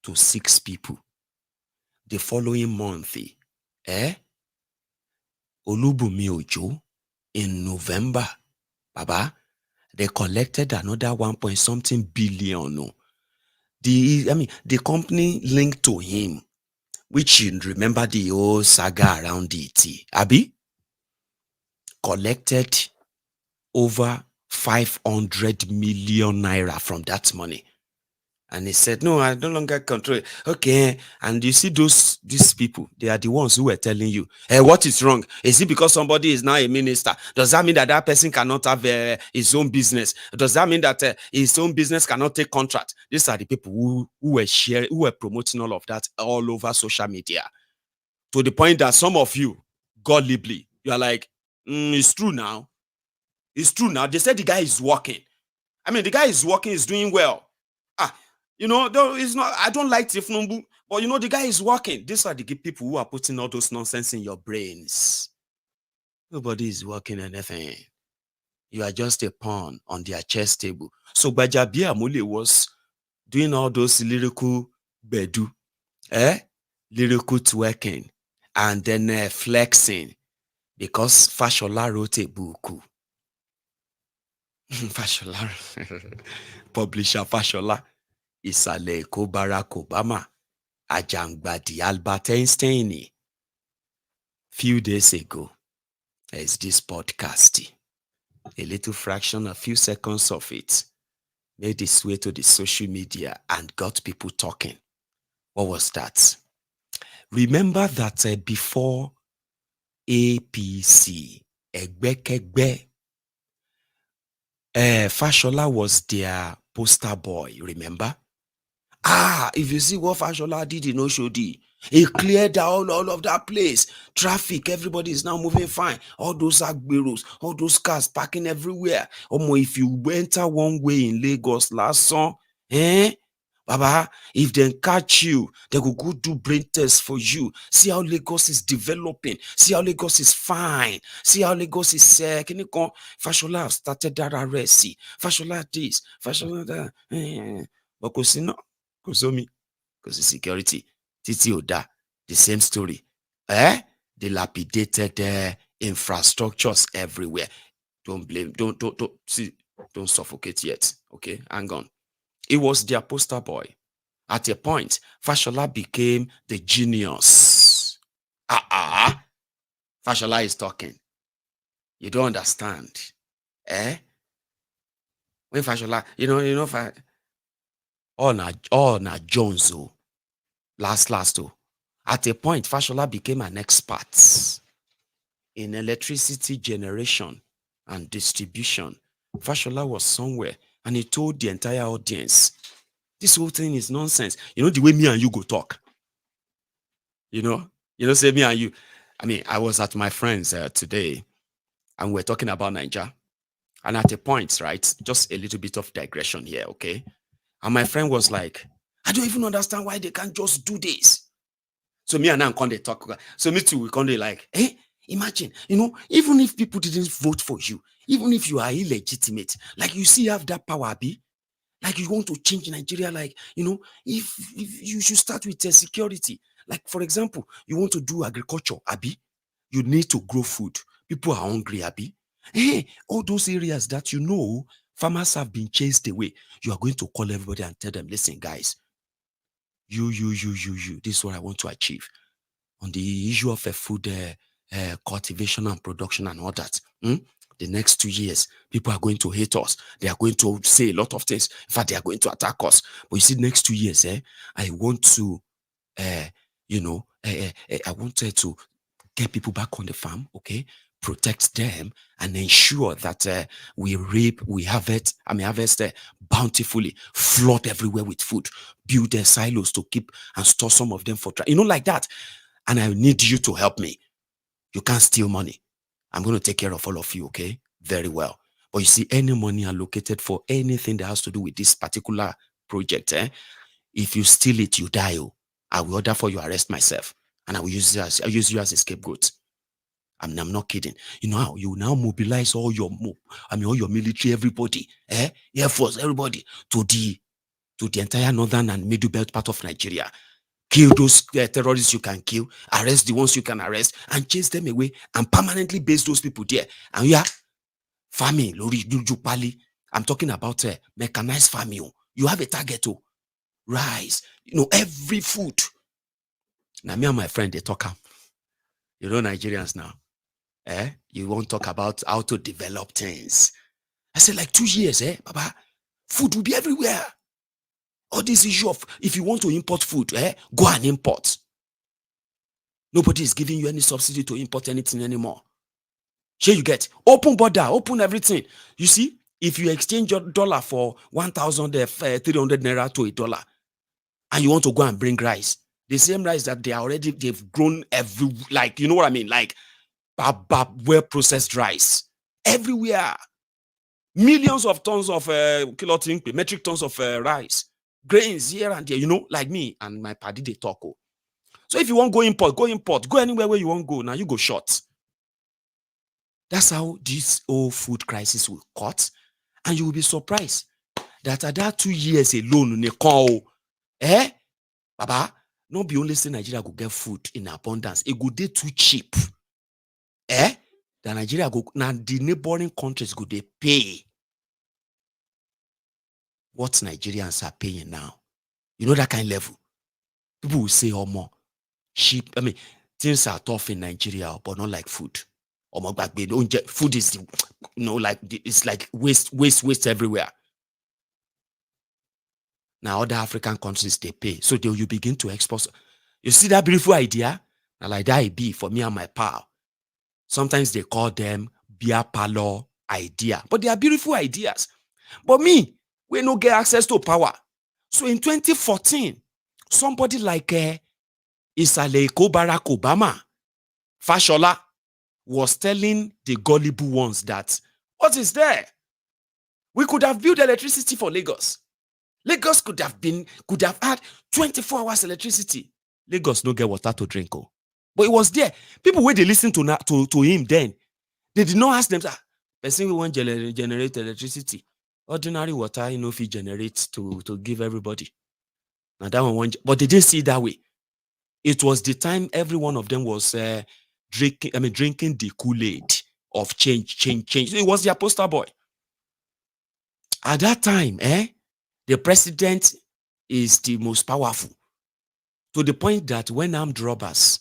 to 6 people. The following month, Olubumi Ojo, in November, Baba, they collected another 1 point something billion. The company linked to him, which you remember the whole saga around it, Abi, collected over 500 million naira from that money. And he said, no, I no longer control it. Okay. And you see these people, they are the ones who were telling you, hey, what is wrong? Is it because somebody is now a minister? Does that mean that that person cannot have his own business? Does that mean that his own business cannot take contract? These are the people who were sharing, who were promoting all of that all over social media. To the point that some of you, godly, you are like, it's true now. It's true now. They said the guy is working. I mean, the guy is working, is doing well. Though it's not, I don't like Tinubu, but the guy is working. These are the people who are putting all those nonsense in your brains. Nobody is working anything. You are just a pawn on their chess table. So Gbajabiamila was doing all those lyrical bedu, lyrical twerking, and then flexing because Fashola wrote a book. Fashola, publisher Fashola. Ìsàlẹ̀ Èkó Barack Obama, Àjàngbàdì Albert Einstein. Few days ago, there's this podcast. A little fraction, a few seconds of it, made its way to the social media and got people talking. What was that? Remember that before APC, Egbekegbe, Fashola was their poster boy, remember? If you see what Fashola did in Oshodi, he cleared all of that place. Traffic, everybody is now moving fine. All those agberos, all those cars parking everywhere. If you enter one way in Lagos last song, Baba, if they catch you, they will go do brain tests for you. See how Lagos is developing. See how Lagos is fine. See how Lagos is Fashola started that arrest. Fashola this, Fashola that. But Kosomi, because security, Titi Oda, the same story. Dilapidated infrastructures everywhere. Don't blame, don't suffocate yet. Okay, hang on. It was their poster boy. At a point, Fashola became the genius. Fashola is talking. You don't understand. When Fashola, all na Jones, last. At a point, Fashola became an expert in electricity generation and distribution. Fashola was somewhere and he told the entire audience, this whole thing is nonsense. The way me and you go talk. Say me and you. I mean, I was at my friend's today and we're talking about Nigeria. And at a point, right, just a little bit of digression here, okay? And my friend was like, I don't even understand why they can't just do this. So me and Ann they talk. So me too, we can't like, imagine, even if people didn't vote for you, even if you are illegitimate, like you still have that power, Abi. Like you want to change Nigeria, like, if you should start with security. Like, for example, you want to do agriculture, Abi. You need to grow food. People are hungry, Abi. All those areas that farmers have been chased away. You are going to call everybody and tell them, listen, guys, you, this is what I want to achieve. On the issue of food cultivation and production and all that, the next 2 years, people are going to hate us. They are going to say a lot of things. In fact, they are going to attack us. But you see, next 2 years, I want to, I wanted to get people back on the farm, okay? Protect them and ensure that we harvest bountifully, flood everywhere with food, build their silos to keep and store some of them for like that. And I need you to help me. You can't steal money. I'm going to take care of all of you, okay? Very well. But you see, any money allocated for anything that has to do with this particular project, If you steal it, you die. Oh. I will order for you arrest myself, and I will use you as a scapegoat. I'm not kidding. You know how you now mobilize all your military, everybody, Air Force, everybody to the entire northern and middle belt part of Nigeria. Kill those terrorists you can kill, arrest the ones you can arrest, and chase them away and permanently base those people there. And yeah, farming, lori pali. I'm talking about mechanized farming. You have a target to rice, every food. Now me and my friend, they talk. You know Nigerians now. You won't talk about how to develop things. I said, like 2 years, Baba, food will be everywhere. All this issue of if you want to import food, go and import. Nobody is giving you any subsidy to import anything anymore. Here you get open border, open everything. You see, if you exchange your dollar for 1,300 naira to $1, and you want to go and bring rice, the same rice that they've grown like, you know what I mean? Like, well processed rice everywhere. Millions of tons of metric tons of rice, grains here and there, like me and my paddy, they talk. So if you want go import, go anywhere where you want go. Now you go short. That's how this whole food crisis will cut. And you will be surprised that at that 2 years alone, Baba, not be only say Nigeria go get food in abundance. It go dey too cheap. That Nigeria go, now the neighboring countries go they pay what Nigerians are paying now. You know that kind of level. People will say, oh, more cheap. I mean, things are tough in Nigeria, but not like food. Food is, like it's like waste everywhere. Now other African countries, they pay. So you begin to export. You see that beautiful idea? Now like that it be for me and my pal. Sometimes they call them beer parlor idea. But they are beautiful ideas. But me, we no get access to power. So in 2014, somebody like Isaleko Barack Obama, Fashola, was telling the gullible ones that, what is there? We could have built electricity for Lagos. Lagos could have had 24 hours electricity. Lagos no get water to drink. Oh. But it was there. People when they listen to him then, they did not ask them, person who want generate electricity. Ordinary water, if he generates to give everybody. Now that one, but they didn't see it that way. It was the time every one of them was drinking the Kool-Aid of change. It was their poster boy. At that time, the president is the most powerful. To the point that when armed robbers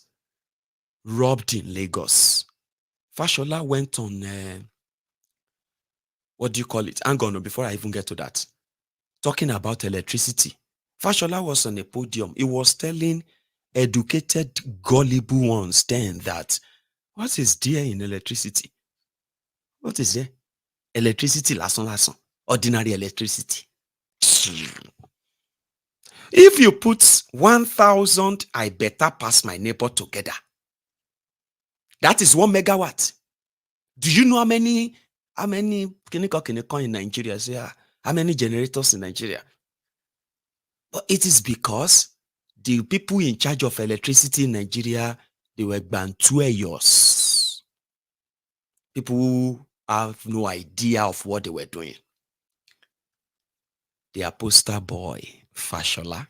robbed in Lagos, Fashola went on, what do you call it? Hang on, before I even get to that. Talking about electricity. Fashola was on a podium. He was telling educated, gullible ones then that, what is there in electricity? What is there? Electricity, lason. Ordinary electricity. If you put 1,000, I better pass my neighbor together. That is 1 megawatt. Do you know how many in Nigeria? How many generators in Nigeria? But it is because the people in charge of electricity in Nigeria, they were Bantueyos. People who have no idea of what they were doing. Their poster boy, Fashola,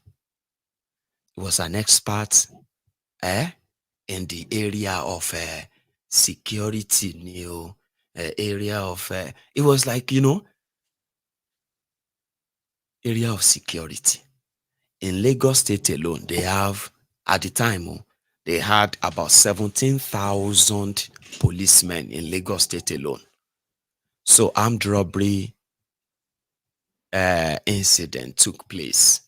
was an expert in the area of security, area of, it was like, area of security. In Lagos State alone, they have, at the time, they had about 17,000 policemen in Lagos State alone. So armed robbery incident took place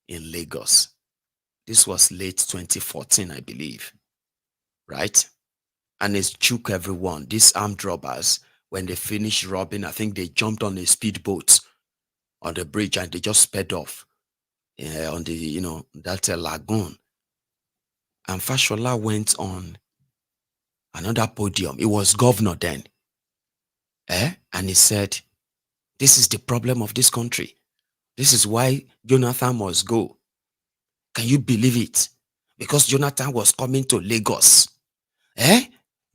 in Lagos. This was late 2014, I believe, right? And it shook everyone. These armed robbers, when they finished robbing, I think they jumped on a speedboat on the bridge and they just sped off on the, that lagoon. And Fashola went on another podium. He was governor then. And he said, this is the problem of this country. This is why Jonathan must go. Can you believe it? Because Jonathan was coming to Lagos.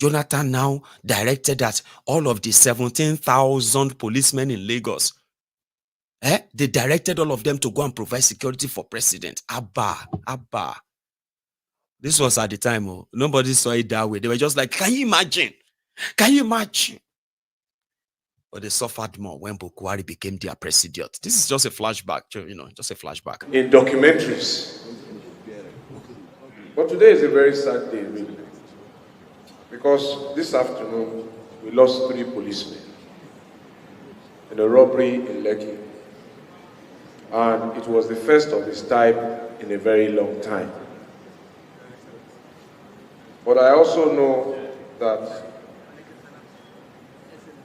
Jonathan now directed that all of the 17,000 policemen in Lagos, they directed all of them to go and provide security for president. Abba. This was at the time. Oh, nobody saw it that way. They were just like, can you imagine? Can you imagine? But they suffered more when Bukwari became their president. This is just a flashback, just a flashback. In documentaries. But today is a very sad day, really. Because this afternoon, we lost 3 policemen in a robbery in Lekki. And it was the first of its type in a very long time. But I also know that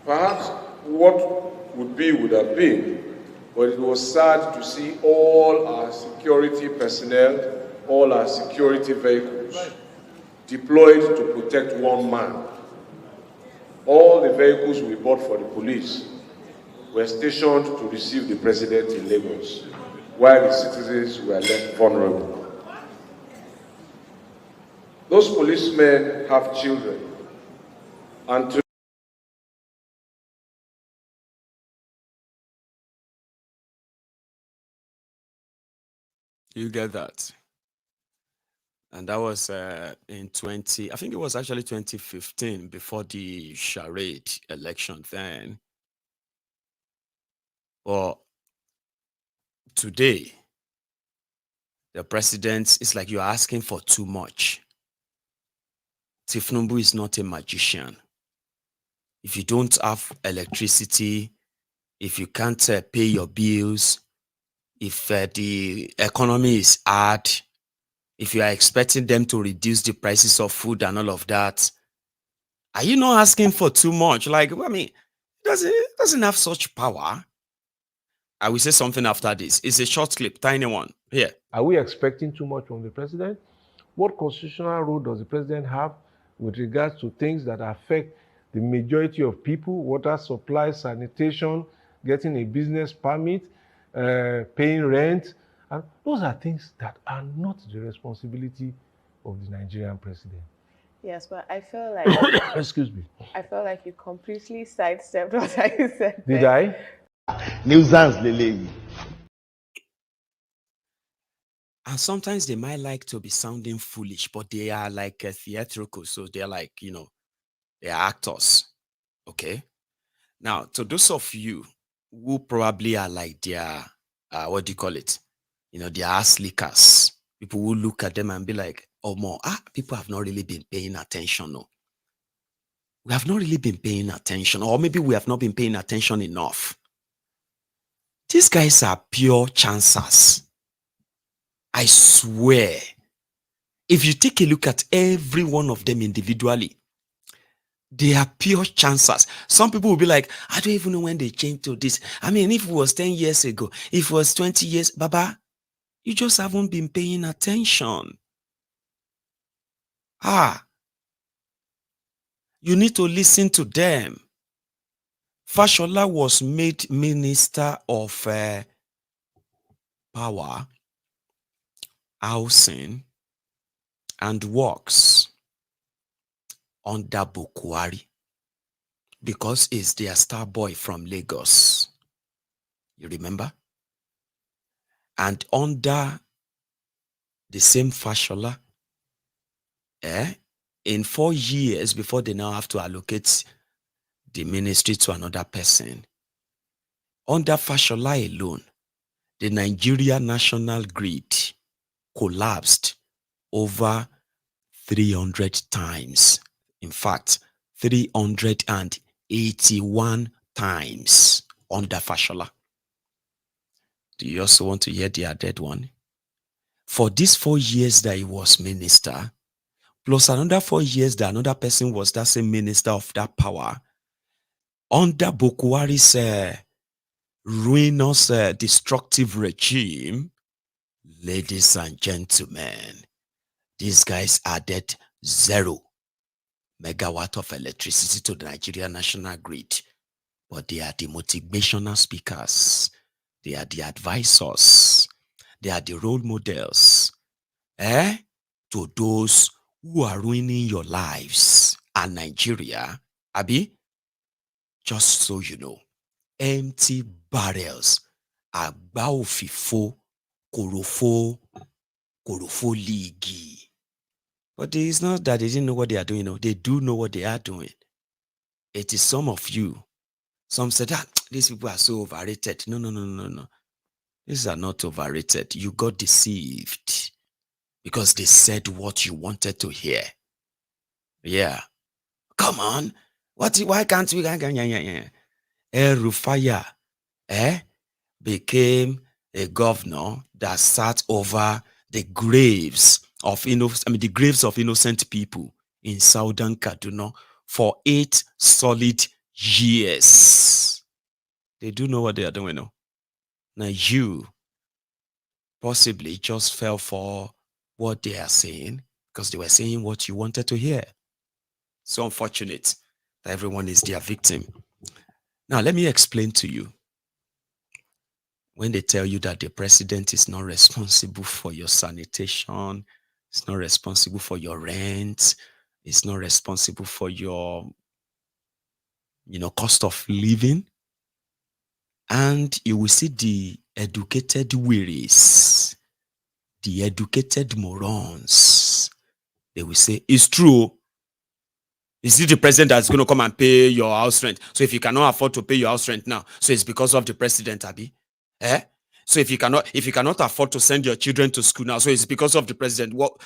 perhaps what would have been, but it was sad to see all our security personnel, all our security vehicles deployed to protect one man. All the vehicles we bought for the police were stationed to receive the president in Lagos, while the citizens were left vulnerable. Those policemen have children, and You get that? And that was in I think it was actually 2015, before the Charade election then. But today, the president, it's like you're asking for too much. Tinubu is not a magician. If you don't have electricity, if you can't pay your bills, if the economy is hard, if you are expecting them to reduce the prices of food and all of that, are you not asking for too much? Like, I mean, it doesn't have such power. I will say something after this. It's a short clip, tiny one. Here. Are we expecting too much from the president? What constitutional role does the president have with regards to things that affect the majority of people? Water supply, sanitation, getting a business permit, paying rent. And those are things that are not the responsibility of the Nigerian president. Yes, but I feel like excuse me. I feel like you completely sidestepped what I said. Did I? Nuisance lele. And sometimes they might like to be sounding foolish, but they are like theatrical. So they're like, they're actors. Okay. Now, to those of you who probably are like their, what do you call it? Their ass lickers. People who look at them and be like, oh, more, people have not really been paying attention. No. We have not really been paying attention, or maybe we have not been paying attention enough. These guys are pure chancers. I swear. If you take a look at every one of them individually, they are pure chancers. Some people will be like, I don't even know when they changed to this. I mean, if it was 10 years ago, if it was 20 years, Baba, you just haven't been paying attention. You need to listen to them. Fashola was made Minister of Power, Housing, and Works under Bukwari because he's their star boy from Lagos. You remember? And under the same Fashola, in 4 years before they now have to allocate the ministry to another person, under Fashola alone, the Nigeria national grid collapsed over 300 times. In fact, 381 times under Fashola. Do you also want to hear the added one? For these 4 years that he was minister, plus another 4 years that another person was that same minister of that power, under Bukwari's ruinous, destructive regime, ladies and gentlemen, these guys added 0 megawatt of electricity to the Nigeria national grid. But they are the motivational speakers. They are the advisors. They are the role models. to those who are ruining your lives and Nigeria, Abi, just so you know, empty barrels, agba òfìfo, korofo league. But it's not that they didn't know what they are doing. No, they do know what they are doing. It is some of you. Some said, these people are so overrated. No. These are not overrated. You got deceived because they said what you wanted to hear. Yeah. Come on. Why can't we? Rufaya became a governor that sat over the graves of innocent people in southern Kaduna for 8 solid years. They do know what they are doing now. Now you possibly just fell for what they are saying because they were saying what you wanted to hear. So unfortunate that everyone is their victim. Now let me explain to you. When they tell you that the president is not responsible for your sanitation, it's not responsible for your rent, it's not responsible for your, cost of living, and you will see the educated wearies, the educated morons, they will say, it's true. Is it the president that's going to come and pay your house rent? So if you cannot afford to pay your house rent now, so it's because of the president, Abi? So if you cannot afford to send your children to school now, so it's because of the president. What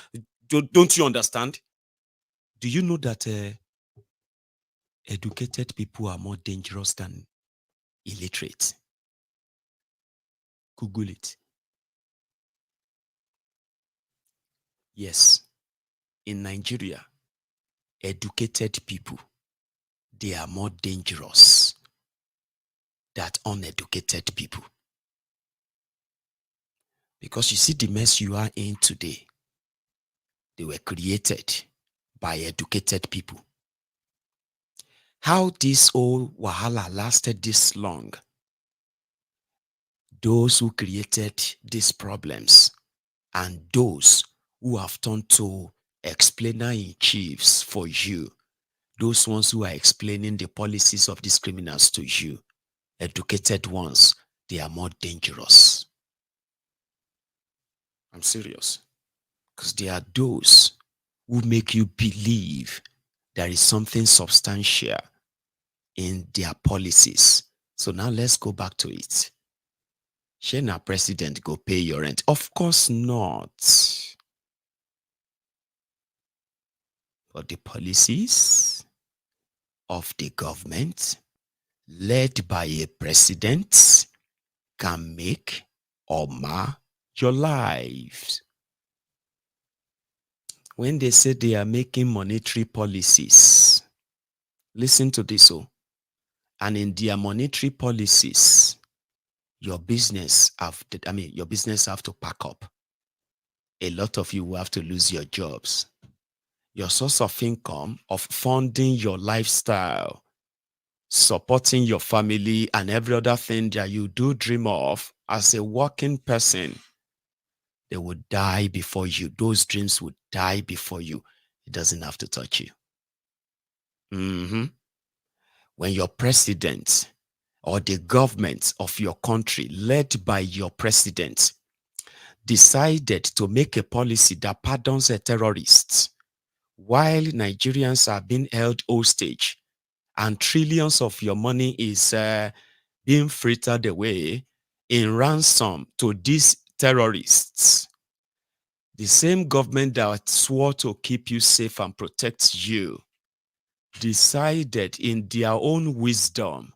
don't you understand? Do you know that educated people are more dangerous than illiterate? Google it. Yes, in Nigeria, educated people, they are more dangerous than uneducated people. Because you see the mess you are in today, they were created by educated people. How this old wahala lasted this long, those who created these problems and those who have turned to explainer-in-chiefs for you, those ones who are explaining the policies of these criminals to you, educated ones, they are more dangerous. I'm serious. Because they are those who make you believe there is something substantial in their policies. So now let's go back to it. Shall our president go pay your rent? Of course not. But the policies of the government led by a president can make or mar your lives. When they say they are making monetary policies, listen to this. And in their monetary policies, your business have to pack up. A lot of you will have to lose your jobs. Your source of income, of funding your lifestyle, supporting your family, and every other thing that you do dream of as a working person, they would die before you. Those dreams would die before you. It doesn't have to touch you. When your president or the government of your country, led by your president, decided to make a policy that pardons terrorists while Nigerians are being held hostage and trillions of your money is being frittered away in ransom to these terrorists, the same government that swore to keep you safe and protect you decided in their own wisdom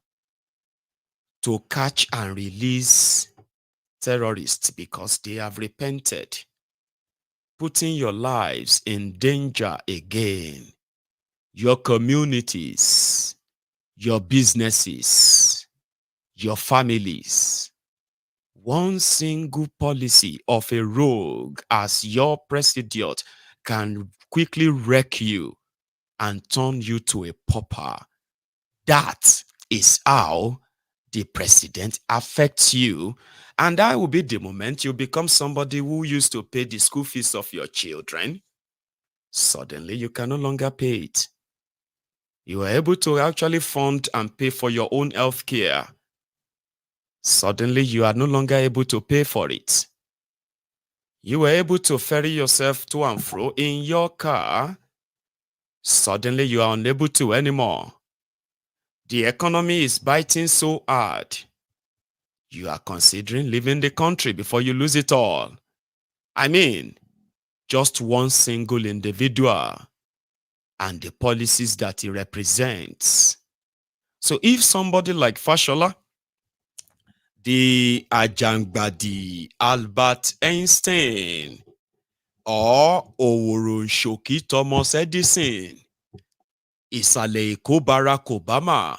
to catch and release terrorists because they have repented, putting your lives in danger again, your communities, your businesses, your families. One single policy of a rogue as your president can quickly wreck you and turn you to a pauper. That is how the president affects you, and that will be the moment you become somebody who used to pay the school fees of your children. Suddenly, you can no longer pay it. You are able to actually fund and pay for your own health care. Suddenly, you are no longer able to pay for it. You were able to ferry yourself to and fro in your car. Suddenly, you are unable to anymore. The economy is biting so hard. You are considering leaving the country before you lose it all. I mean, just one single individual and the policies that he represents. So if somebody like Fashola, the Ajangbadi Albert Einstein, or Oworonshoki Thomas Edison, Isale Eko Barack Obama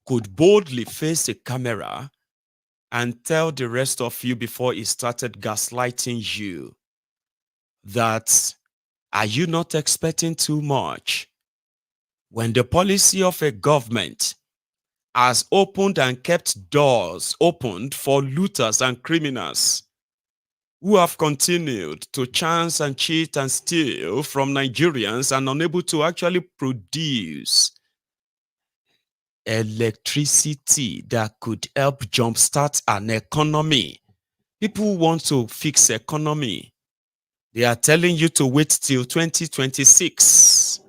could boldly face a camera and tell the rest of you before he started gaslighting you that, are you not expecting too much? When the policy of a government has opened and kept doors opened for looters and criminals who have continued to chance and cheat and steal from Nigerians and unable to actually produce electricity that could help jumpstart an economy. People want to fix economy. They are telling you to wait till 2026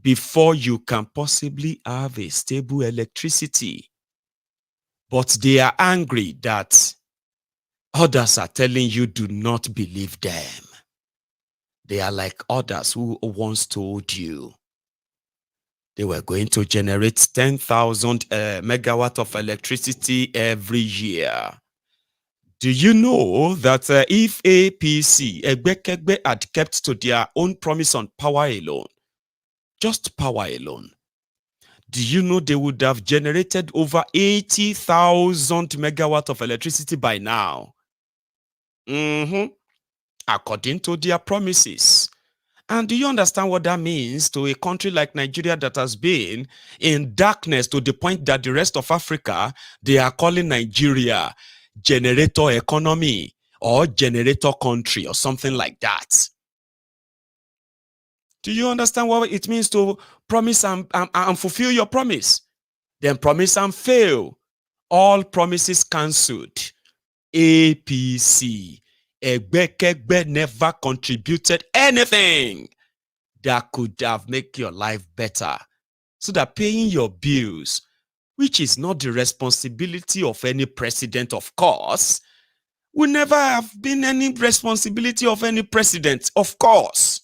before you can possibly have a stable electricity. But they are angry that others are telling you do not believe them. They are like others who once told you they were going to generate 10,000 megawatt of electricity every year. Do you know that if APC, Egbekegbe, had kept to their own promise on power alone, just power alone, do you know they would have generated over 80,000 megawatt of electricity by now? According to their promises. And do you understand what that means to a country like Nigeria that has been in darkness to the point that the rest of Africa, they are calling Nigeria generator economy or generator country or something like that? Do you understand what it means to promise and fulfill your promise? Then promise and fail. All promises cancelled. APC, Egbekegbe, never contributed anything that could have made your life better. So that paying your bills, which is not the responsibility of any president, of course, will never have been any responsibility of any president, of course.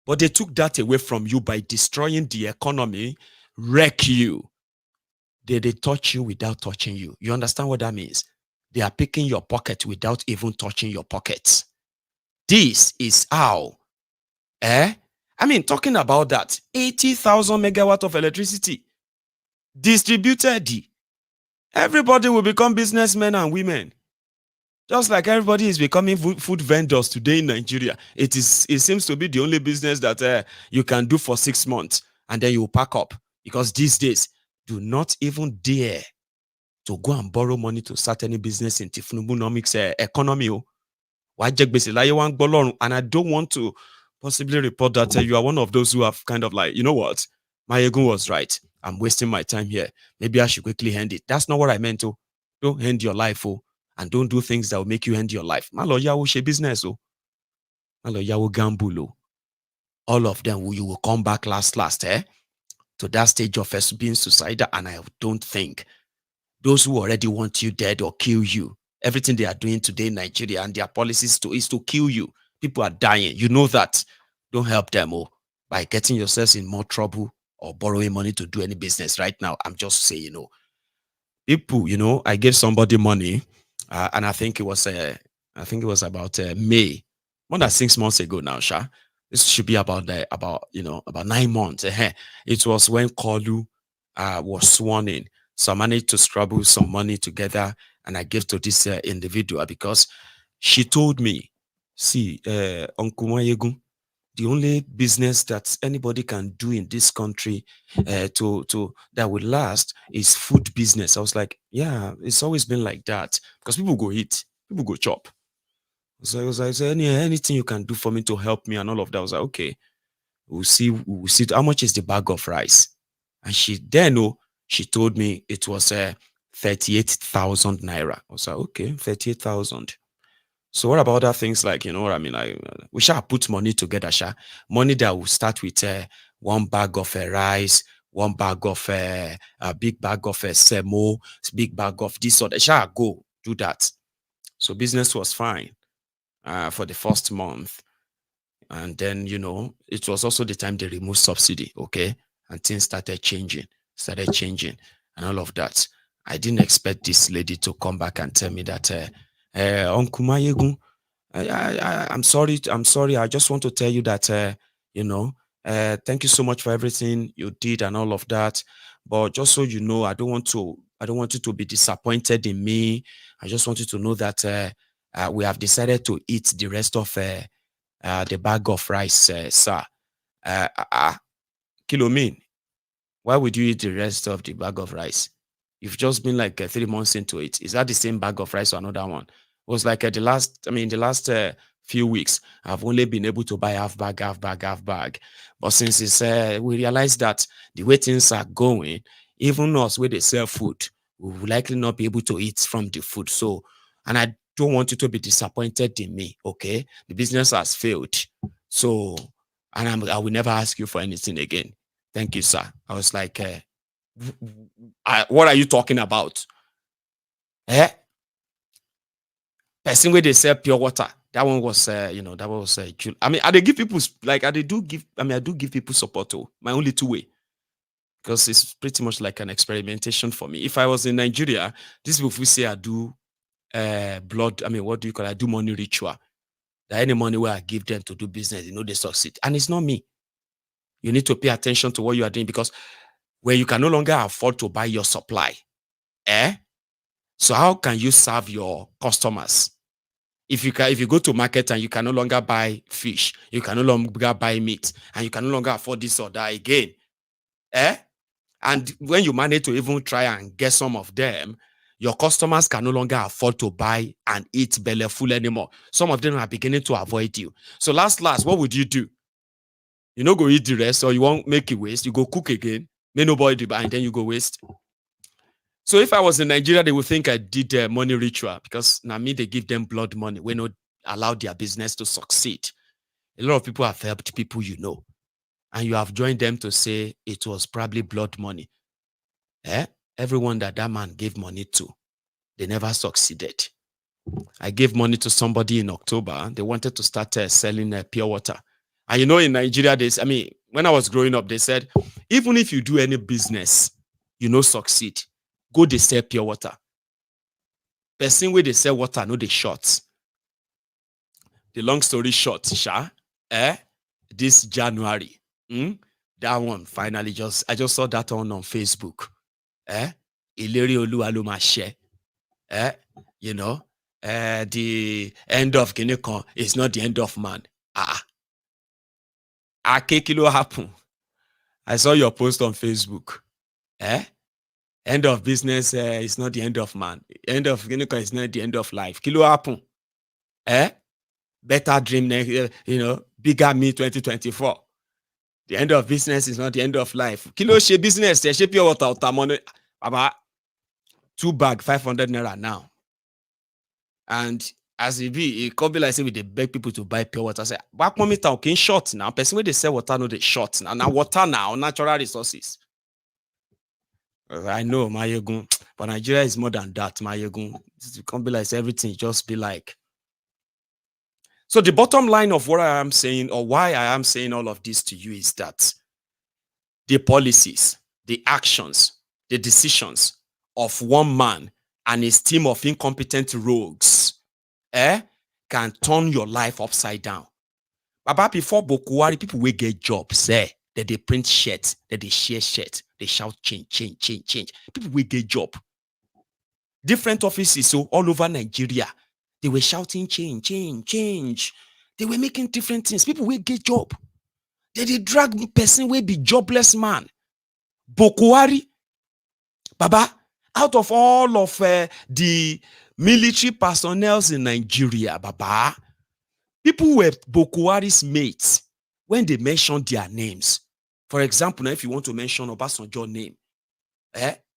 But they took that away from you by destroying the economy, wreck you. They touch you without touching you. You understand what that means? They are picking your pocket without even touching your pockets. This is how. I mean, talking about that, 80,000 megawatt of electricity distributed. Everybody will become businessmen and women. Just like everybody is becoming food vendors today in Nigeria. It seems to be the only business that you can do for 6 months and then you pack up. Because these days, do not even dare to go and borrow money to start any business in Tinubunomics economy. And I don't want to possibly report that you are one of those who have kind of like, you know what, Maiyegun was right. I'm wasting my time here. Maybe I should quickly end it. That's not what I meant. Don't end your life, and don't do things that will make you end your life. Maloya she business, Maloya gamble. All of them, you will come back last, to that stage of being suicidal. And I don't think those who already want you dead or kill you, everything they are doing today in Nigeria and their policies is to kill you. People are dying. You know that. Don't help them by getting yourselves in more trouble or borrowing money to do any business right now. I'm just saying, people, I gave somebody money, and I think it was about May, more than 6 months ago now, Sha. This should be about 9 months. It was when Koolu was sworn in. So I managed to scrabble some money together and I gave to this individual because she told me, see, Uncle Maiyegun, the only business that anybody can do in this country to that would last is food business. I was like, yeah, it's always been like that because people go eat, people go chop. So I was like, anything you can do for me to help me and all of that. I was like, okay, we'll see how much is the bag of rice. And she told me it was 38,000 naira. I was like, okay, 38,000. So what about other things like, you know what I mean? Like, we shall put money together, money that will start with one bag of rice, one bag of a big bag of semo, big bag of this or that. Shall go do that. So business was fine for the first month. And then, you know, it was also the time they removed subsidy, okay? And things started changing and all of that. I didn't expect this lady to come back and tell me that, Uncle Maiyegun, I'm sorry. I just want to tell you that, you know, thank you so much for everything you did and all of that. But just so you know, I don't want you to be disappointed in me. I just want you to know that we have decided to eat the rest of the bag of rice, sir. Kilo mean, why would you eat the rest of the bag of rice? You've just been like 3 months into it. Is that the same bag of rice or another one? It was like the last few weeks, I've only been able to buy half bag. But since we realized that the way things are going, even us where they sell food, we will likely not be able to eat from the food. So, and I don't want you to be disappointed in me, okay? The business has failed. So, and I will never ask you for anything again. Thank you, sir. I was like, what are you talking about? Person where they sell pure water. That one was, that was. I mean, I give people like I do give people support too. My only two way, because it's pretty much like an experimentation for me. If I was in Nigeria, these people will say I do blood. I mean, what do you call it? I do money ritual. That any money where I give them to do business, they succeed, and it's not me. You need to pay attention to what you are doing because when you can no longer afford to buy your supply, so how can you serve your customers? If you go to market and you can no longer buy fish, you can no longer buy meat, and you can no longer afford this or that again, and when you manage to even try and get some of them, your customers can no longer afford to buy and eat belly full anymore. Some of them are beginning to avoid you. So last, what would you do? You know, go eat the rest, or you won't make it waste. You go cook again, may nobody buy, and then you go waste. So if I was in Nigeria, they would think I did money ritual because now me, they give them blood money. We not allow their business to succeed. A lot of people have helped people, you know, and you have joined them to say it was probably blood money. Everyone that man gave money to, they never succeeded. I gave money to somebody in October. They wanted to start selling pure water. And you know, in Nigeria, when I was growing up, they said, even if you do any business, you know, succeed, go they sell pure water. Person where they sell water, no they short. The long story short, this January, that one finally I just saw that on Facebook. Ileri Oluwaloma share. You know, the end of Guinea is not the end of man. Kilo happen. I saw your post on Facebook. End of business is not the end of man. End of Guinea is not the end of life. Kilo happen. Better dream, bigger me 2024. The end of business is not the end of life. Kilo she business, she pure water money. About 2 bag 500 naira now. And as it be, it could be like say we they beg people to buy pure water. Say, back moment okay short now. Person where they sell water, no they short now. Now water now, natural resources. I know Maiyegun, but Nigeria is more than that. Maiyegun, it can't be like everything. Just be like. So the bottom line of what I am saying, or why I am saying all of this to you, is that the policies, the actions, the decisions of one man and his team of incompetent rogues can turn your life upside down. But before Bokuwari, people will get jobs that they print shirts, that they share shirts, they shout change. People will get job. Different offices, so all over Nigeria, they were shouting change. They were making different things. People will get job. They drag person will be jobless man. Bokuari, Baba, out of all of the military personnel in Nigeria, Baba, people were Bokuari's mates when they mentioned their names. For example, now if you want to mention Obasanjo's name,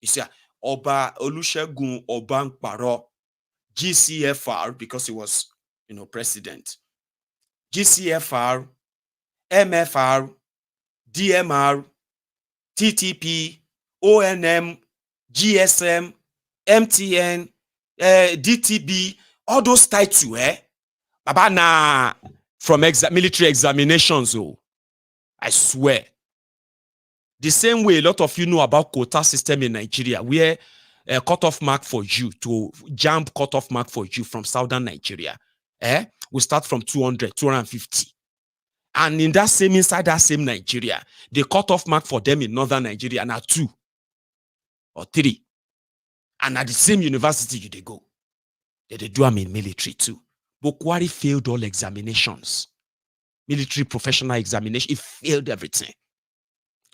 you say Oba Olusegun Obankparo, GCFR, because he was, president. GCFR, MFR, DMR, TTP, ONM, GSM, MTN, DTB, all those titles, Baba na from military examinations, I swear. The same way a lot of you know about quota system in Nigeria, where a cutoff mark for you to jump cutoff mark for you from southern Nigeria, we start from 200, 250. And in that same, inside that same Nigeria, the cutoff mark for them in northern Nigeria are 2 or 3. And at the same university they go. They do them in military too. Bokwari failed all examinations. Military professional examination, he failed everything.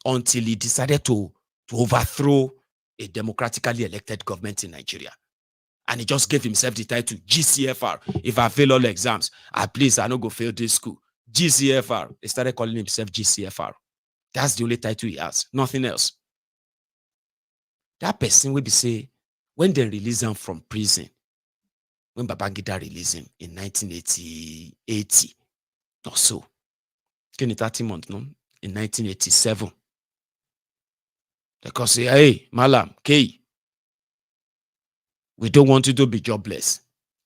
Until he decided to overthrow a democratically elected government in Nigeria. And he just gave himself the title GCFR. If I fail all exams, please, I don't go fail this school. GCFR. He started calling himself GCFR. That's the only title he has. Nothing else. That person will be say, when they release him from prison, when Babangida released him in 1980 or so, 30 months, no? In 1987. Because say, hey, Malam, K, we don't want you to be jobless.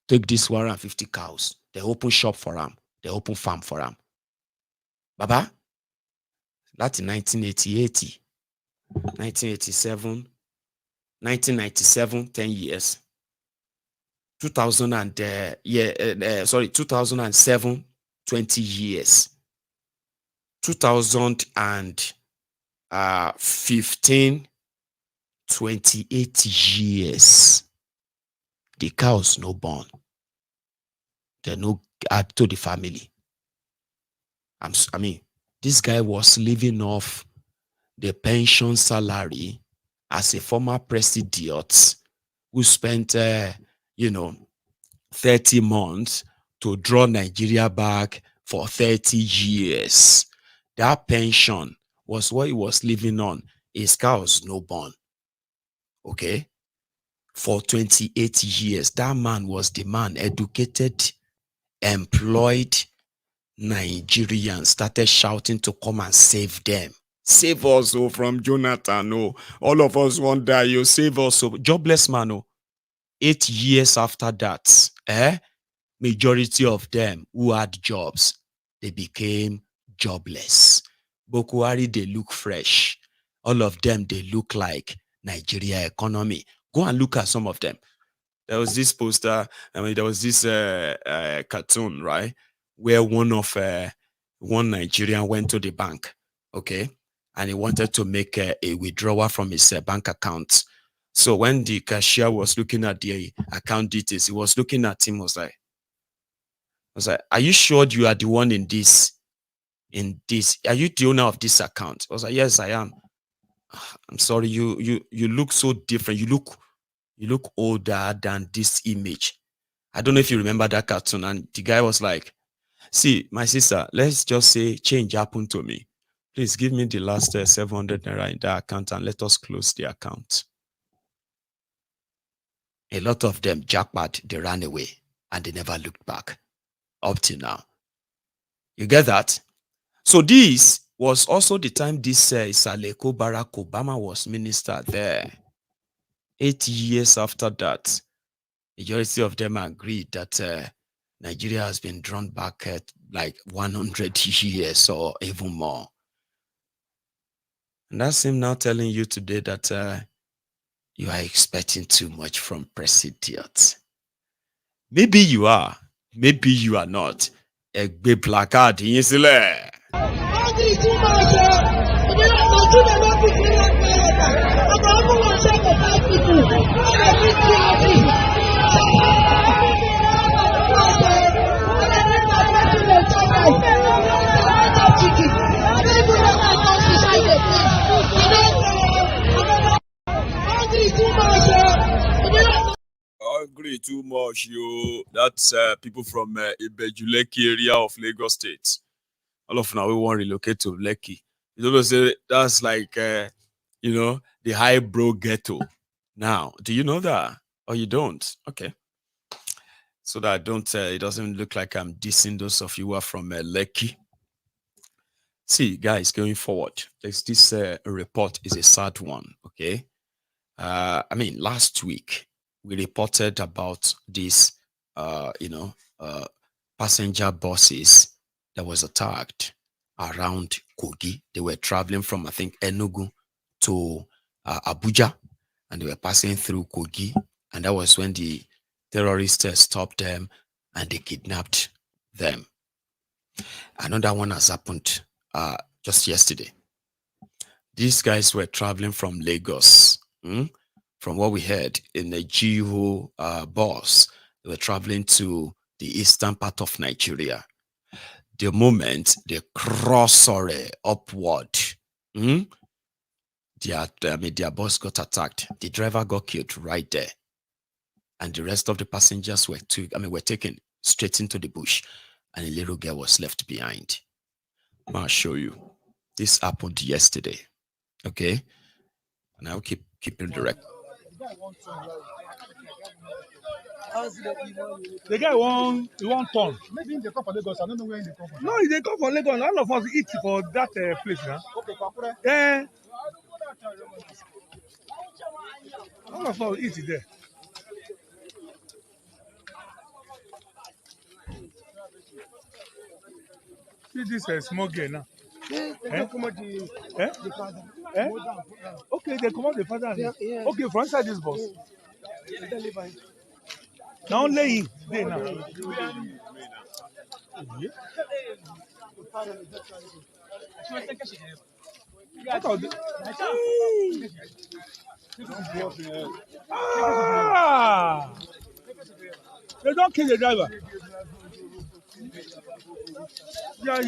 Take this 150 cows. They open shop for them. They open farm for them. Baba, that's in 1980, 1987, 1997, 10 years. 2007, 20 years. 2015, 28 years. The cows no born. They no add to the family. This guy was living off the pension salary as a former president who spent, 30 months to draw Nigeria back for 30 years. That pension was what he was living on. His cows no born. Okay? For 28 years, that man was the man, educated, employed Nigerians started shouting to come and save them. Save us from Jonathan. All of us want to die. You save us. Jobless man. 8 years after that, majority of them who had jobs, they became jobless. Bokuari, they look fresh. All of them, they look like Nigeria economy. Go and look at some of them. There was this poster, there was this cartoon, right? Where one Nigerian went to the bank, okay? And he wanted to make a withdrawal from his bank account. So when the cashier was looking at the account details, he was looking at him, was like, are you sure you are the one in this? Are you the owner of this account? I was like, yes, I am. I'm sorry, you look so different. You look older than this image. I don't know if you remember that cartoon. And the guy was like, see, my sister, let's just say change happened to me. Please give me the last 700 naira in that account and let us close the account. A lot of them jackpot, they ran away and they never looked back up till now. You get that? So this was also the time this Isaleko Barack Obama was minister there. 8 years after that, majority of them agreed that Nigeria has been drawn back at like 100 years or even more. And that's him now telling you today that you are expecting too much from president. Maybe you are, maybe you are not. A big placard in Israel. much, you. That's people from Ibejuleki area of Lagos State. All of now we want to relocate to Lekki. You know, say that's like, you know, the high bro ghetto. Now, do you know that? Or you don't? Okay. So that I don't, it doesn't look like I'm dissing those of you who are from Lekki. See, guys, going forward, this report is a sad one, okay? I mean, last week, we reported about this, passenger buses that was attacked around Kogi. They were traveling from, I think, Enugu to Abuja, and they were passing through Kogi. And that was when the terrorists stopped them and they kidnapped them. Another one has happened just yesterday. These guys were traveling from Lagos. From what we heard in the GEO bus, they were traveling to the eastern part of Nigeria. The moment they cross upward, their bus got attacked. The driver got killed right there, and the rest of the passengers were taken straight into the bush, and a little girl was left behind. I'll show you. This happened yesterday. Okay, and I'll keep it direct. The guy won turn. Maybe they come for Lagos. I don't know where they come from. No, they come for Lagos. All of us eat for that place now. Okay, Papure. Yeah. All of us eat there. See this small girl now. They come out the father. Okay, they come out the father. Yeah. Okay, from inside this bus. Now only they now. Ah! They don't kill the driver. Yeah.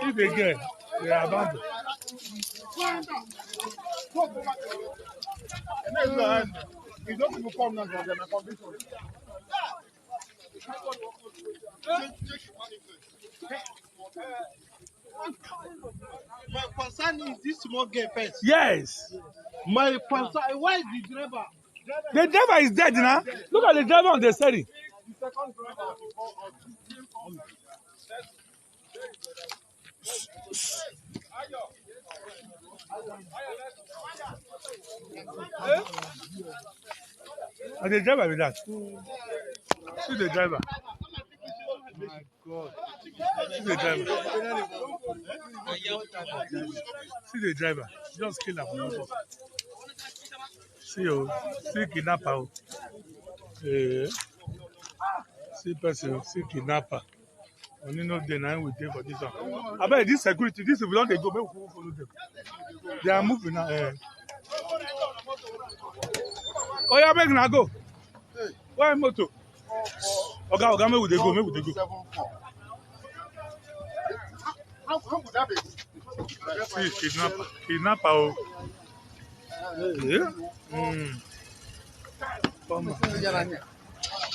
If again, they are abandoned. You don't come now, they're convinced. My concern is this small girl first. Yes. My concern, why is the driver? The driver is dead now. Look at the driver on the steering. The second driver. And the driver with that. See the driver. My God. See the driver. See the driver. Just kill him. See kidnapper. See person, see kidnapper. Only no day now we take for this one. I bet this security, this will not they go, maybe we follow them. They are moving now. Oh yeah, make now go. Why motor? Okay, maybe they go, maybe they go. How would that be? See, kidnapper. Yeah.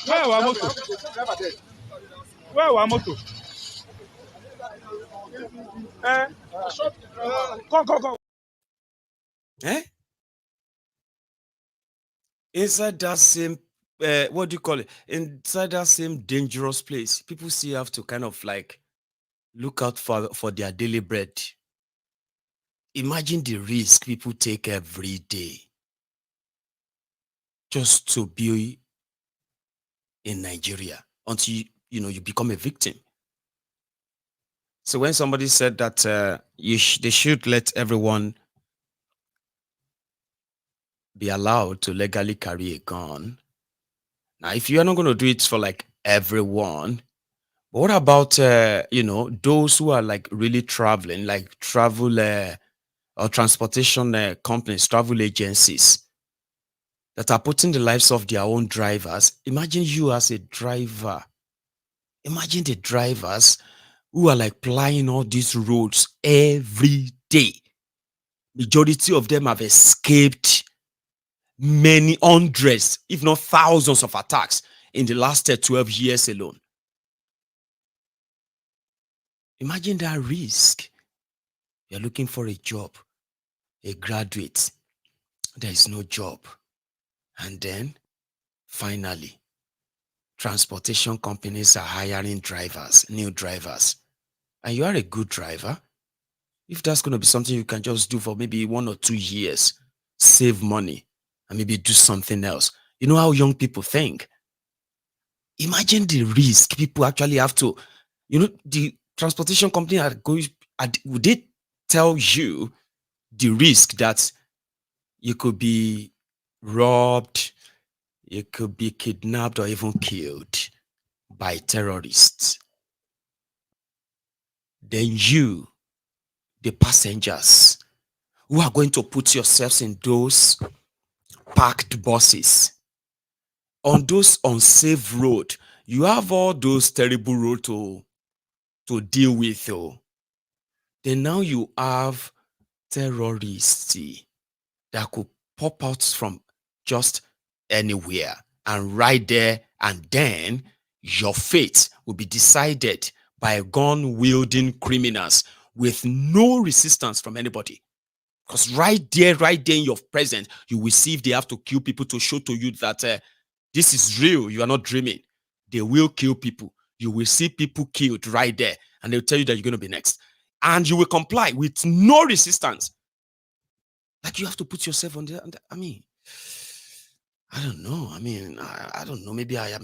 Where our motor? Where our motor? Come. Eh? Inside that same, what do you call it? Inside that same dangerous place, people still have to kind of like look out for their daily bread. Imagine the risk people take every day just to be in Nigeria until you become a victim. So when somebody said that they should let everyone be allowed to legally carry a gun. Now, if you are not going to do it for like everyone, but what about those who are like really traveling, like travel or transportation companies, travel agencies that are putting the lives of their own drivers? Imagine you as a driver. Imagine the drivers who are like plying all these roads every day, majority of them have escaped many hundreds, if not thousands of attacks in the last 12 years alone. Imagine that risk. You're looking for a job, a graduate, there is no job. And then, finally, transportation companies are hiring drivers, new drivers. And you are a good driver. If that's going to be something you can just do for maybe 1 or 2 years, save money, and maybe do something else. You know how young people think. Imagine the risk people actually have to, the transportation company are going, would they tell you the risk that you could be robbed, you could be kidnapped or even killed by terrorists? Then you, the passengers, who are going to put yourselves in those packed buses, on those unsafe road, you have all those terrible roads to deal with. Then now you have terrorists that could pop out from just anywhere and right there, and then your fate will be decided by gun-wielding criminals with no resistance from anybody. Because right there in your presence, you will see if they have to kill people to show to you that this is real, you are not dreaming. They will kill people. You will see people killed right there, and they'll tell you that you're going to be next. And you will comply with no resistance. Like, you have to put yourself on there. I mean, I don't know. I don't know. Maybe I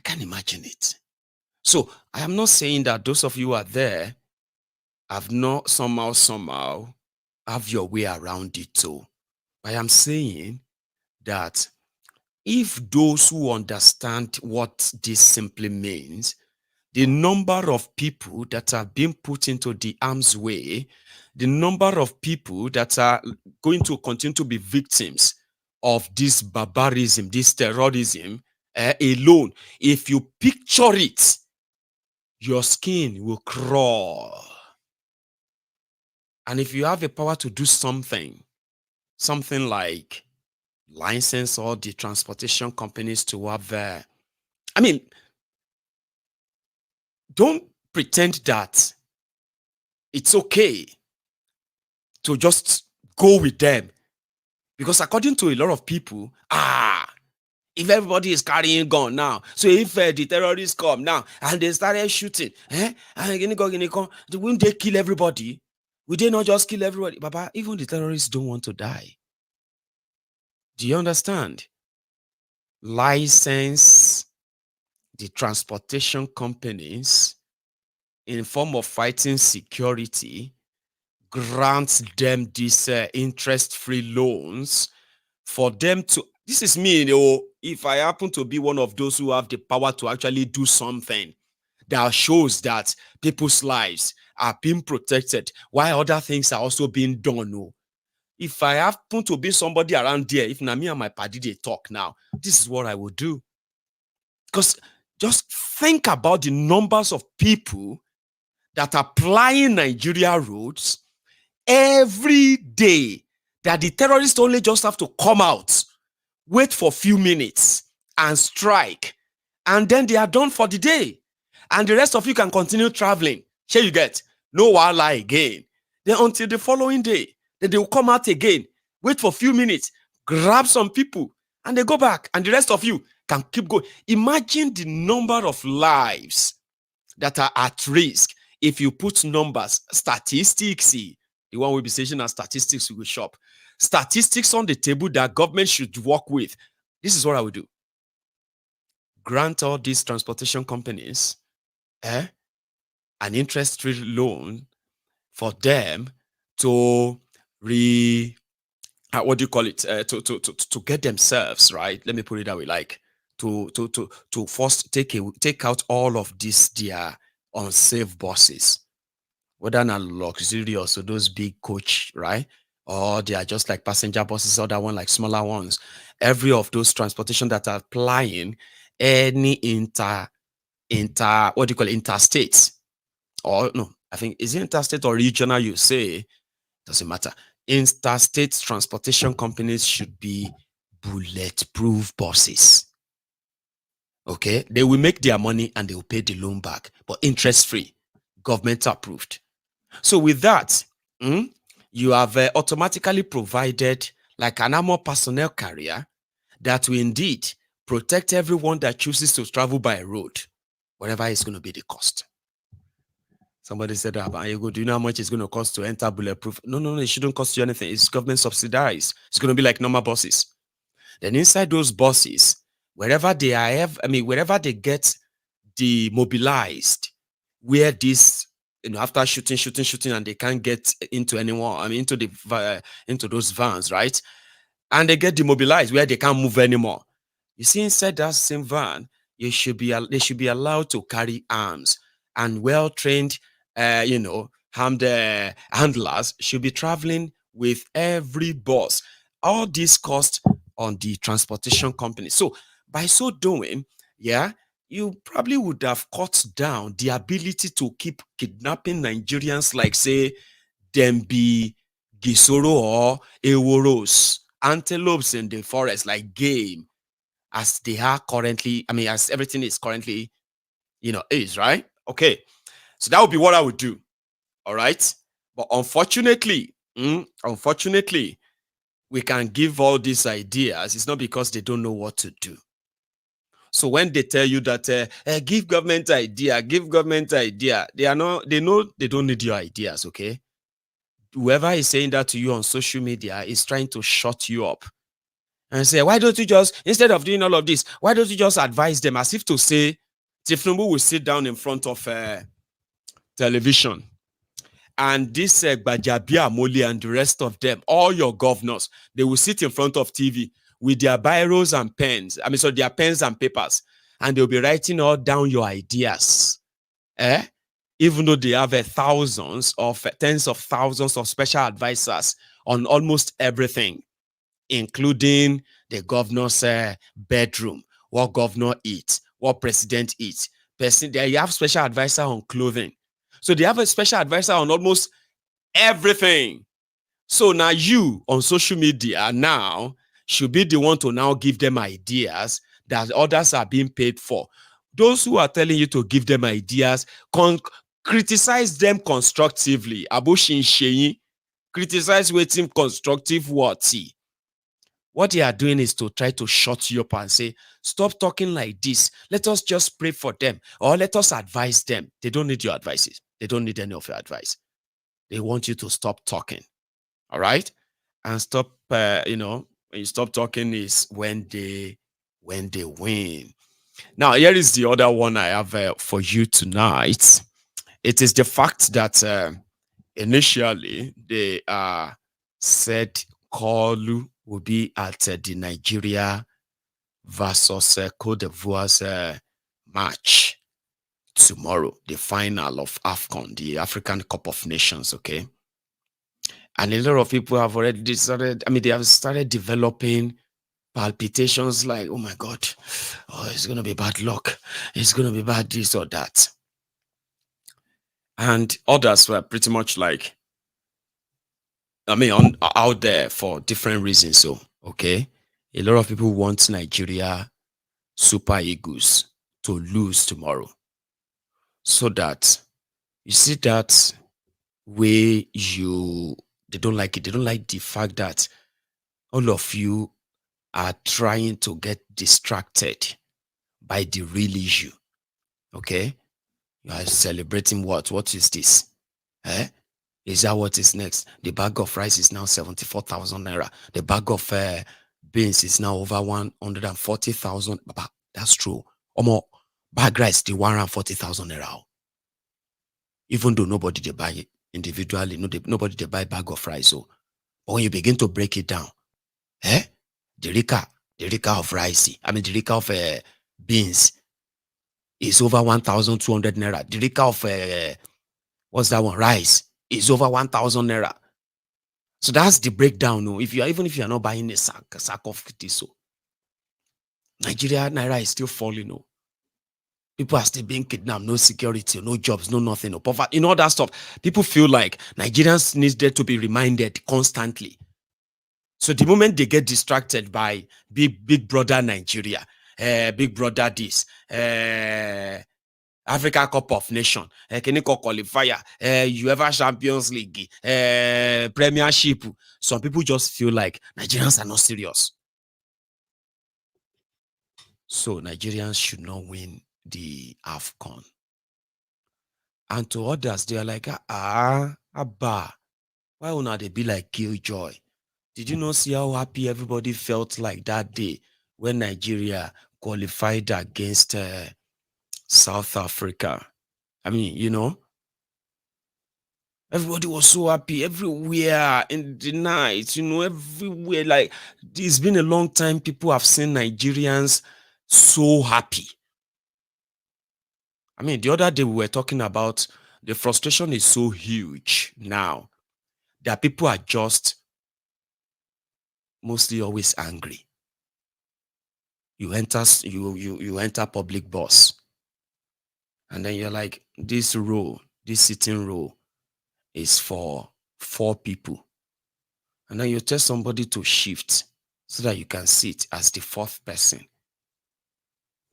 can't imagine it. So I am not saying that those of you who are there have not somehow have your way around it too. I am saying that if those who understand what this simply means, the number of people that are being put into the arm's way, the number of people that are going to continue to be victims of this barbarism, this terrorism alone, if you picture it, your skin will crawl. And if you have the power to do something like license all the transportation companies to have don't pretend that it's okay to just go with them. Because according to a lot of people, if everybody is carrying gun now, so if the terrorists come now and they started shooting, wouldn't they kill everybody? Would they not just kill everybody? Baba, even the terrorists don't want to die. Do you understand? License the transportation companies in form of fighting security, grant them these interest-free loans for them to, this is me, if I happen to be one of those who have the power to actually do something that shows that people's lives are being protected while other things are also being done. If I happen to be somebody around there, if Nami and my party they talk now, this is what I would do. Because just think about the numbers of people that are plying Nigeria roads every day, that the terrorists only just have to come out, wait for a few minutes and strike, and then they are done for the day. And the rest of you can continue traveling. Here you get, no wala again. Then until the following day, then they will come out again, wait for a few minutes, grab some people, and they go back. And the rest of you can keep going. Imagine the number of lives that are at risk if you put numbers, statistics, the one we'll be saying as statistics, we will shop. Statistics on the table that government should work with. This is what I would do. Grant all these transportation companies an interest-free loan for them to what do you call it? To get themselves right. Let me put it that way. Like to first take out all of this their unsafe buses, whether not luxurious or those big coach, right? Or they are just like passenger buses, or that one like smaller ones. Every of those transportation that are plying any interstate, or no, I think, is it interstate or regional, you say? Doesn't matter. Interstate transportation companies should be bulletproof buses. Okay? They will make their money and they will pay the loan back, but interest-free, government approved. So with that, you have automatically provided like an armor personnel carrier that will indeed protect everyone that chooses to travel by road, whatever is going to be the cost. Somebody said, Maiyegun, do you know how much it's going to cost to enter bulletproof? No, it shouldn't cost you anything. It's government subsidized. It's going to be like normal buses. Then inside those buses, wherever they are, wherever they get demobilized, where this, after shooting, and they can't get into anyone, into those vans, right? And they get demobilized where they can't move anymore. You see, inside that same van, they should be allowed to carry arms, and well-trained, armed handlers should be traveling with every bus. All this cost on the transportation company. So by so doing, you probably would have cut down the ability to keep kidnapping Nigerians, like say them be gisoro or eworos, antelopes in the forest, like game, as they are currently, as everything is currently, is, right? Okay. So that would be what I would do. All right. But unfortunately, we can give all these ideas. It's not because they don't know what to do. So when they tell you that give government idea, they know they don't need your ideas, okay? Whoever is saying that to you on social media is trying to shut you up and say, why don't you just, instead of doing all of this, why don't you just advise them, as if to say, Tinubu will sit down in front of television, and this Gbajabiamila and the rest of them, all your governors, they will sit in front of TV with their biros and pens, their pens and papers, and they'll be writing all down your ideas. Even though they have tens of thousands of special advisors on almost everything, including the governor's bedroom, what governor eats, what president eats. They have special advisor on clothing. So they have a special advisor on almost everything. So now you on social media now should be the one to now give them ideas that others are being paid for. Those who are telling you to give them ideas, criticize them constructively. Aboshin Sheyi, criticize with him constructive what? What they are doing is to try to shut you up and say, stop talking like this. Let us just pray for them, or let us advise them. They don't need your advices. They don't need any of your advice. They want you to stop talking. All right? And stop, when you stop talking is when they win. Now, here is the other one I have for you tonight. It is the fact that initially they said Koolu will be at the Nigeria versus Cote d'Ivoire's match tomorrow, the final of AFCON, the African Cup of Nations, okay? And a lot of people have already started, they have started developing palpitations like, oh my God, it's going to be bad luck. It's going to be bad this or that. And others were pretty much like, out there for different reasons. So, okay, a lot of people want Nigeria Super Eagles to lose tomorrow, so that you see that way they don't like it. They don't like the fact that all of you are trying to get distracted by the real issue. Okay, you are celebrating what? What is this? Is that what is next? The bag of rice is now 74,000 naira. The bag of beans is now over 140,000. That's true. Bag rice, the 140,000 naira. Even though nobody they buy it individually, nobody they buy bag of rice. So, but when you begin to break it down, the rika of rice, the rika of beans is over 1,200 naira. The rika of what's that one? Rice is over 1,000 naira. So that's the breakdown. No, even if you are not buying a sack of this, so Nigeria naira is still falling. No, People are still being kidnapped, no security, no jobs, no nothing, no poverty, all that stuff. People feel like Nigerians needed to be reminded constantly. So the moment they get distracted by big brother Nigeria, big brother this, Africa Cup of Nations, Keniko qualifier, UEFA Champions League, Premiership, some people just feel like Nigerians are not serious. So Nigerians should not win the AFCON. And to others, they are like, Abba, why would not they be like Killjoy? Did you not see how happy everybody felt like that day when Nigeria qualified against South Africa? I mean, everybody was so happy everywhere in the night, everywhere. Like, it's been a long time people have seen Nigerians so happy. I mean, the other day we were talking about the frustration is so huge now that people are just mostly always angry. You enter public bus, and then you're like, this sitting row is for 4 people. And then you tell somebody to shift so that you can sit as the 4th person.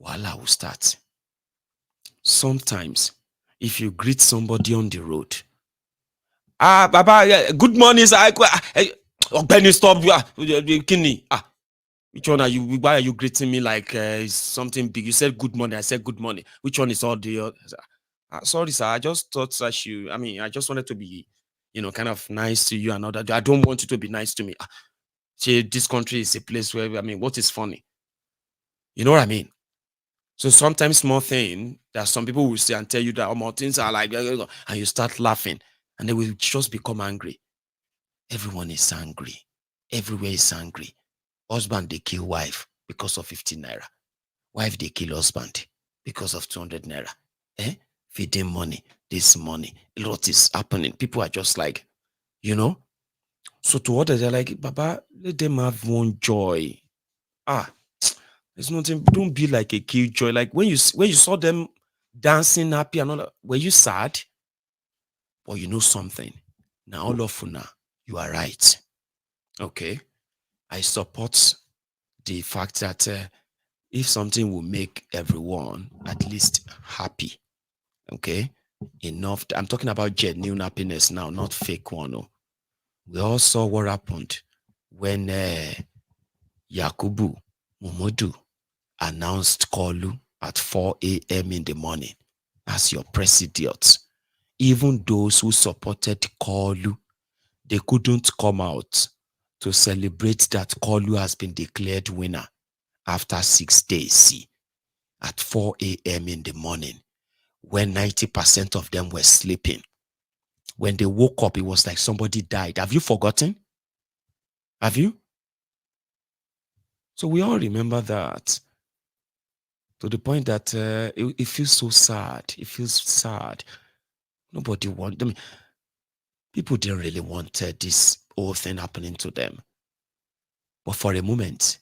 Voila will start. Sometimes, if you greet somebody on the road, Baba, good morning, sir. Benny, stop. Which one are you? Why are you greeting me like something big? You said good morning. I said good morning. Which one is all the? Sorry, sir. I just thought that I just wanted to be, kind of nice to you and all that. I don't want you to be nice to me. See, this country is a place where, what is funny? You know what I mean? So sometimes small thing that some people will say and tell you that more things are like, and you start laughing, and they will just become angry. Everyone is angry. Everywhere is angry. Husband, they kill wife because of 15 naira. Wife, they kill husband because of 200 naira. Feeding money, this money. A lot is happening. People are just like, So to others, they're like, Baba, let them have one joy. There's nothing. Don't be like a killjoy. Like when you saw them dancing happy and all that, were you sad? Or you know something? Now all of you now, you are right. Okay. I support the fact that if something will make everyone at least happy, okay, enough. I'm talking about genuine happiness now, not fake one. No. We all saw what happened when Yakubu Muhammadu announced Koolu at 4 a.m. in the morning as your president. Even those who supported Koolu, they couldn't come out to celebrate that Koolu has been declared winner after 6 days at 4 a.m. in the morning when 90% of them were sleeping. When they woke up, it was like somebody died. Have you forgotten? Have you? So we all remember that, to the point that it feels so sad. It feels sad. Nobody wanted them. People didn't really want this whole thing happening to them. But for a moment,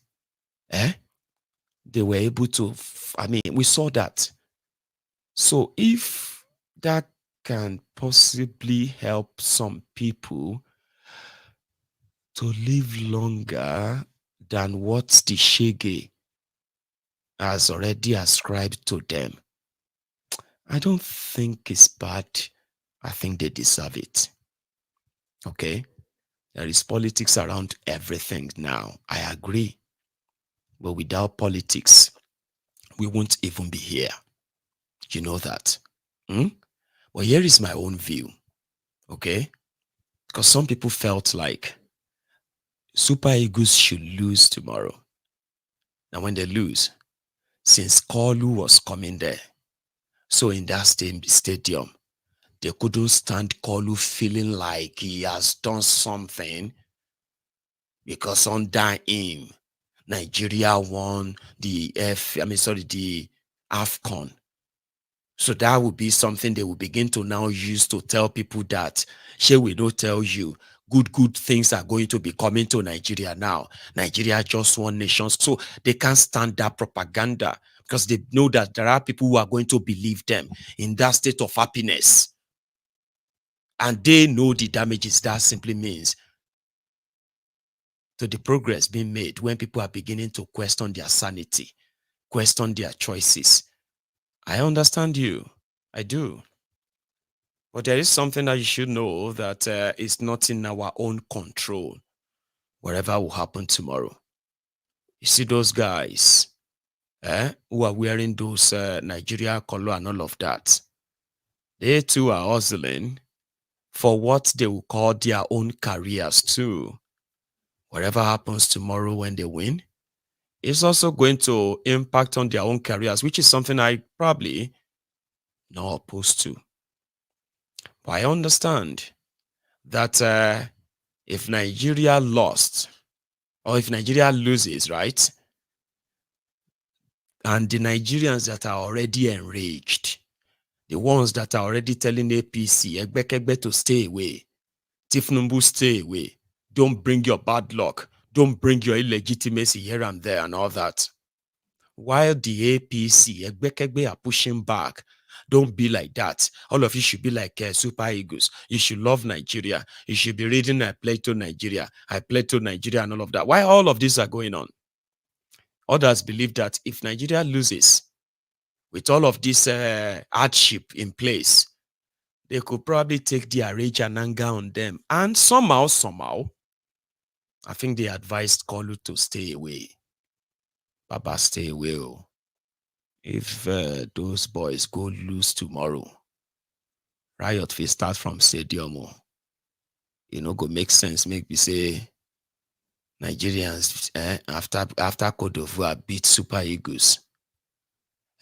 they were able to, we saw that. So if that can possibly help some people to live longer than what the Shege has already ascribed to them, I don't think it's bad. I think they deserve it. Okay? There is politics around everything now. I agree. But without politics, we won't even be here. You know that. Well, here is my own view. Okay? Because some people felt like Super Eagles should lose tomorrow. Now, when they lose, since Koolu was coming there, so in that stadium, they couldn't stand Koolu feeling like he has done something, because under him, Nigeria won the AFCON. So that would be something they will begin to now use to tell people that, shall we not tell you, good things are going to be coming to Nigeria now. Nigeria just one nation. So they can't stand that propaganda because they know that there are people who are going to believe them in that state of happiness. And they know the damages that simply means to the progress being made when people are beginning to question their sanity, question their choices. I understand you. I do. But there is something that you should know that is not in our own control, whatever will happen tomorrow. You see those guys who are wearing those Nigeria color and all of that. They too are hustling for what they will call their own careers too. Whatever happens tomorrow when they win, it's also going to impact on their own careers, which is something I probably not opposed to. But I understand that if Nigeria lost, or if Nigeria loses, right, and the Nigerians that are already enraged, the ones that are already telling APC, Egbekegbe to stay away, Tinubu stay away, don't bring your bad luck, don't bring your illegitimacy here and there and all that. While the APC, Egbekegbe are pushing back, don't be like that. All of you should be like super egos. You should love Nigeria. You should be reading I Play to Nigeria, I Play to Nigeria and all of that. Why all of these are going on? Others believe that if Nigeria loses, with all of this hardship in place, they could probably take their rage and anger on them. And somehow, I think they advised Koolu to stay away. Baba, stay away. If those boys go lose tomorrow, riot will start from stadium. Go make sense. Make me say Nigerians after Cote d'Ivoire beat Super Eagles,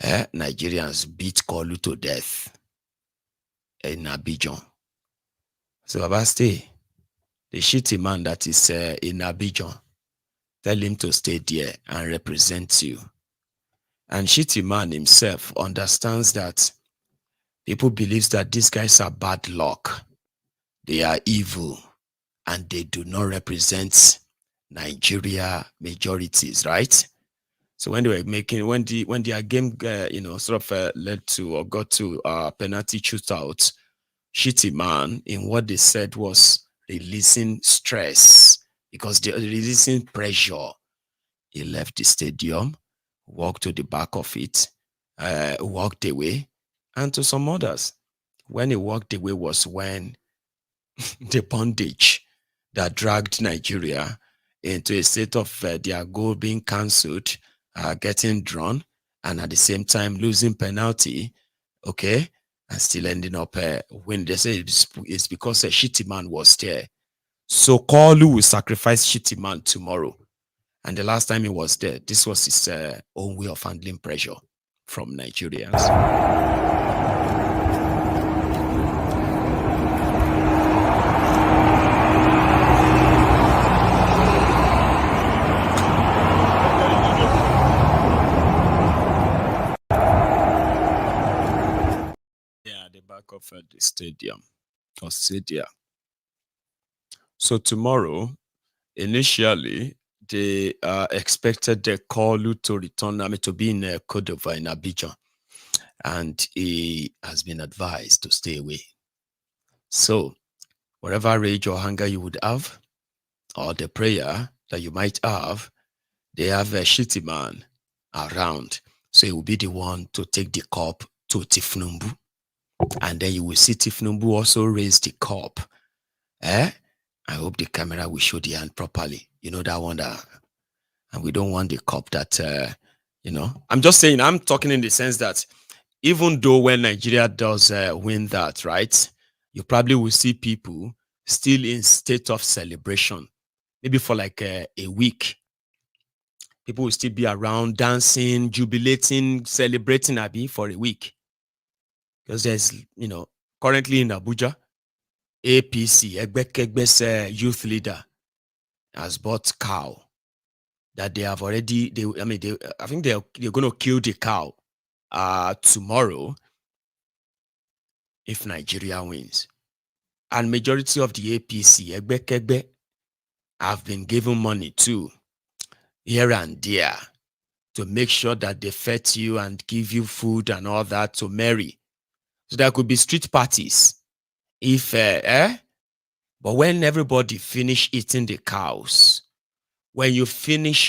Nigerians beat Koolu to death in Abidjan. So Baba, stay. The shitty man that is in Abidjan, tell him to stay there and represent you. And shitty man himself understands that people believe that these guys are bad luck. They are evil and they do not represent Nigeria majorities, right? So when they were making, when their game, led to or got to penalty shootout, shitty man in what they said was releasing stress because they're releasing pressure. He left the stadium, walked to the back of it, walked away, and to some others. When he walked away was when the bondage that dragged Nigeria into a state of their goal being cancelled, getting drawn, and at the same time losing penalty, okay, and still ending up when they say it's because a shitty man was there. So Koolu will sacrifice shitty man tomorrow. And the last time he was there, this was his own way of handling pressure from Nigerians. Yeah, the back of the stadium or stadia. So tomorrow, initially, they expected the Koolu to return, to be in Cote d'Ivoire in Abidjan, and he has been advised to stay away. So, whatever rage or hunger you would have, or the prayer that you might have, they have a shitty man around, so he will be the one to take the cup to Tinubu, and then you will see Tinubu also raise the cup. I hope the camera will show the hand properly. You know that one that. And we don't want the cup that, I'm just saying, I'm talking in the sense that even though when Nigeria does win that, right, you probably will see people still in state of celebration, maybe for like a week. People will still be around dancing, jubilating, celebrating Abi for a week. Because there's, currently in Abuja, APC, Egbekegbe's youth leader, has bought cow. That they have already, I think they're going to kill the cow tomorrow if Nigeria wins. and majority of the APC, Egbe, have been given money too, here and there, to make sure that they fet you and give you food and all that to marry. So there could be street parties. If, but when everybody finish eating the cows, when you finish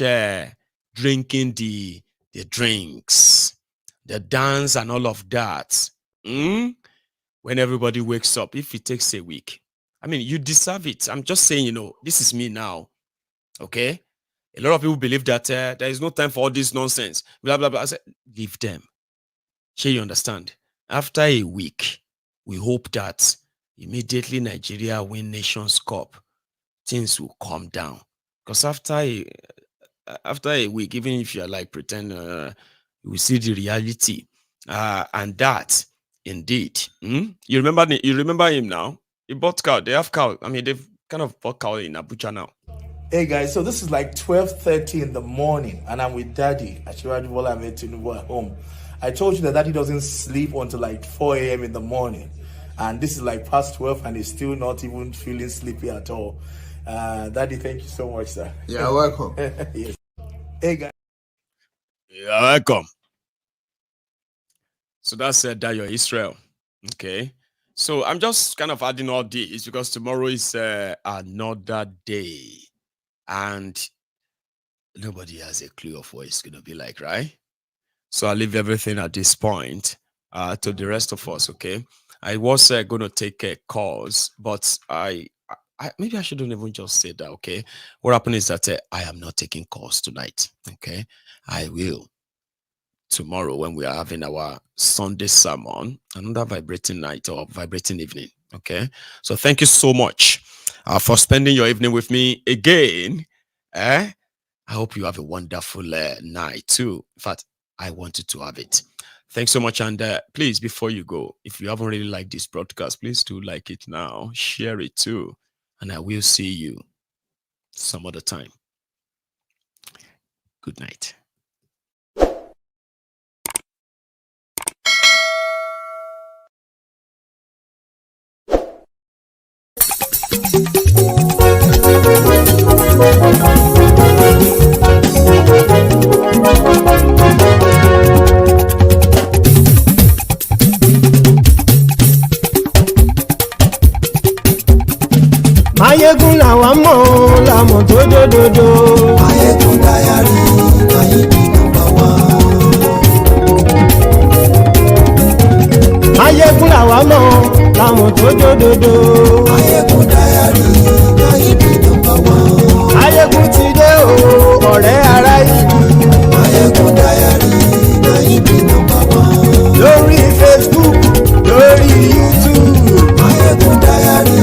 drinking the drinks, the dance and all of that, when everybody wakes up, if it takes a week, I mean, you deserve it. I'm just saying, this is me now, okay? A lot of people believe that there is no time for all this nonsense, blah, blah, blah. I said, leave them. Sure, you understand? After a week, we hope that immediately Nigeria win Nations Cup, things will calm down. Because after a week, even if you're like pretend, you will see the reality. And that, indeed, you remember him now? He bought cow. They have cow. I mean, they've kind of bought cow in Abuja now. Hey guys, so this is like 12:30 in the morning, and I'm with Daddy at Charade Tinubu at home. I told you that Daddy doesn't sleep until like 4 a.m. in the morning, and this is like past 12, and he's still not even feeling sleepy at all. Daddy, thank you so much, sir. You're welcome. Yes. Hey guys. You're welcome. So that's Dayo Israel. Okay. So I'm just kind of adding all these because tomorrow is another day. And nobody has a clue of what it's going to be like, right? So I'll leave everything at this point to the rest of us, okay? I was going to take calls, but I maybe I shouldn't even just say that, okay? What happened is that I am not taking calls tonight, okay? I will tomorrow when we are having our Sunday sermon, another vibrating night or vibrating evening, okay? So thank you so much for spending your evening with me again. I hope you have a wonderful night too. In fact, I wanted to have it. Thanks so much. And please, before you go, if you haven't really liked this broadcast, please do like it now. Share it too. And I will see you some other time. Good night. Maiyegun làwa mọ̀ làmọ̀ tó dòdòdò. Maiyegun Diary, Maiyegun number one. Maiyegun làwa mọ̀ làmọ̀ tó dòdòdò. Maiyegun Diary, Maiyegun number one. Maiyegun ti dé o, ọ̀rẹ́ ará ìlú. Maiyegun Diary, Maiyegun number one. Lórí Facebook, lórí YouTube. Maiyegun Diary,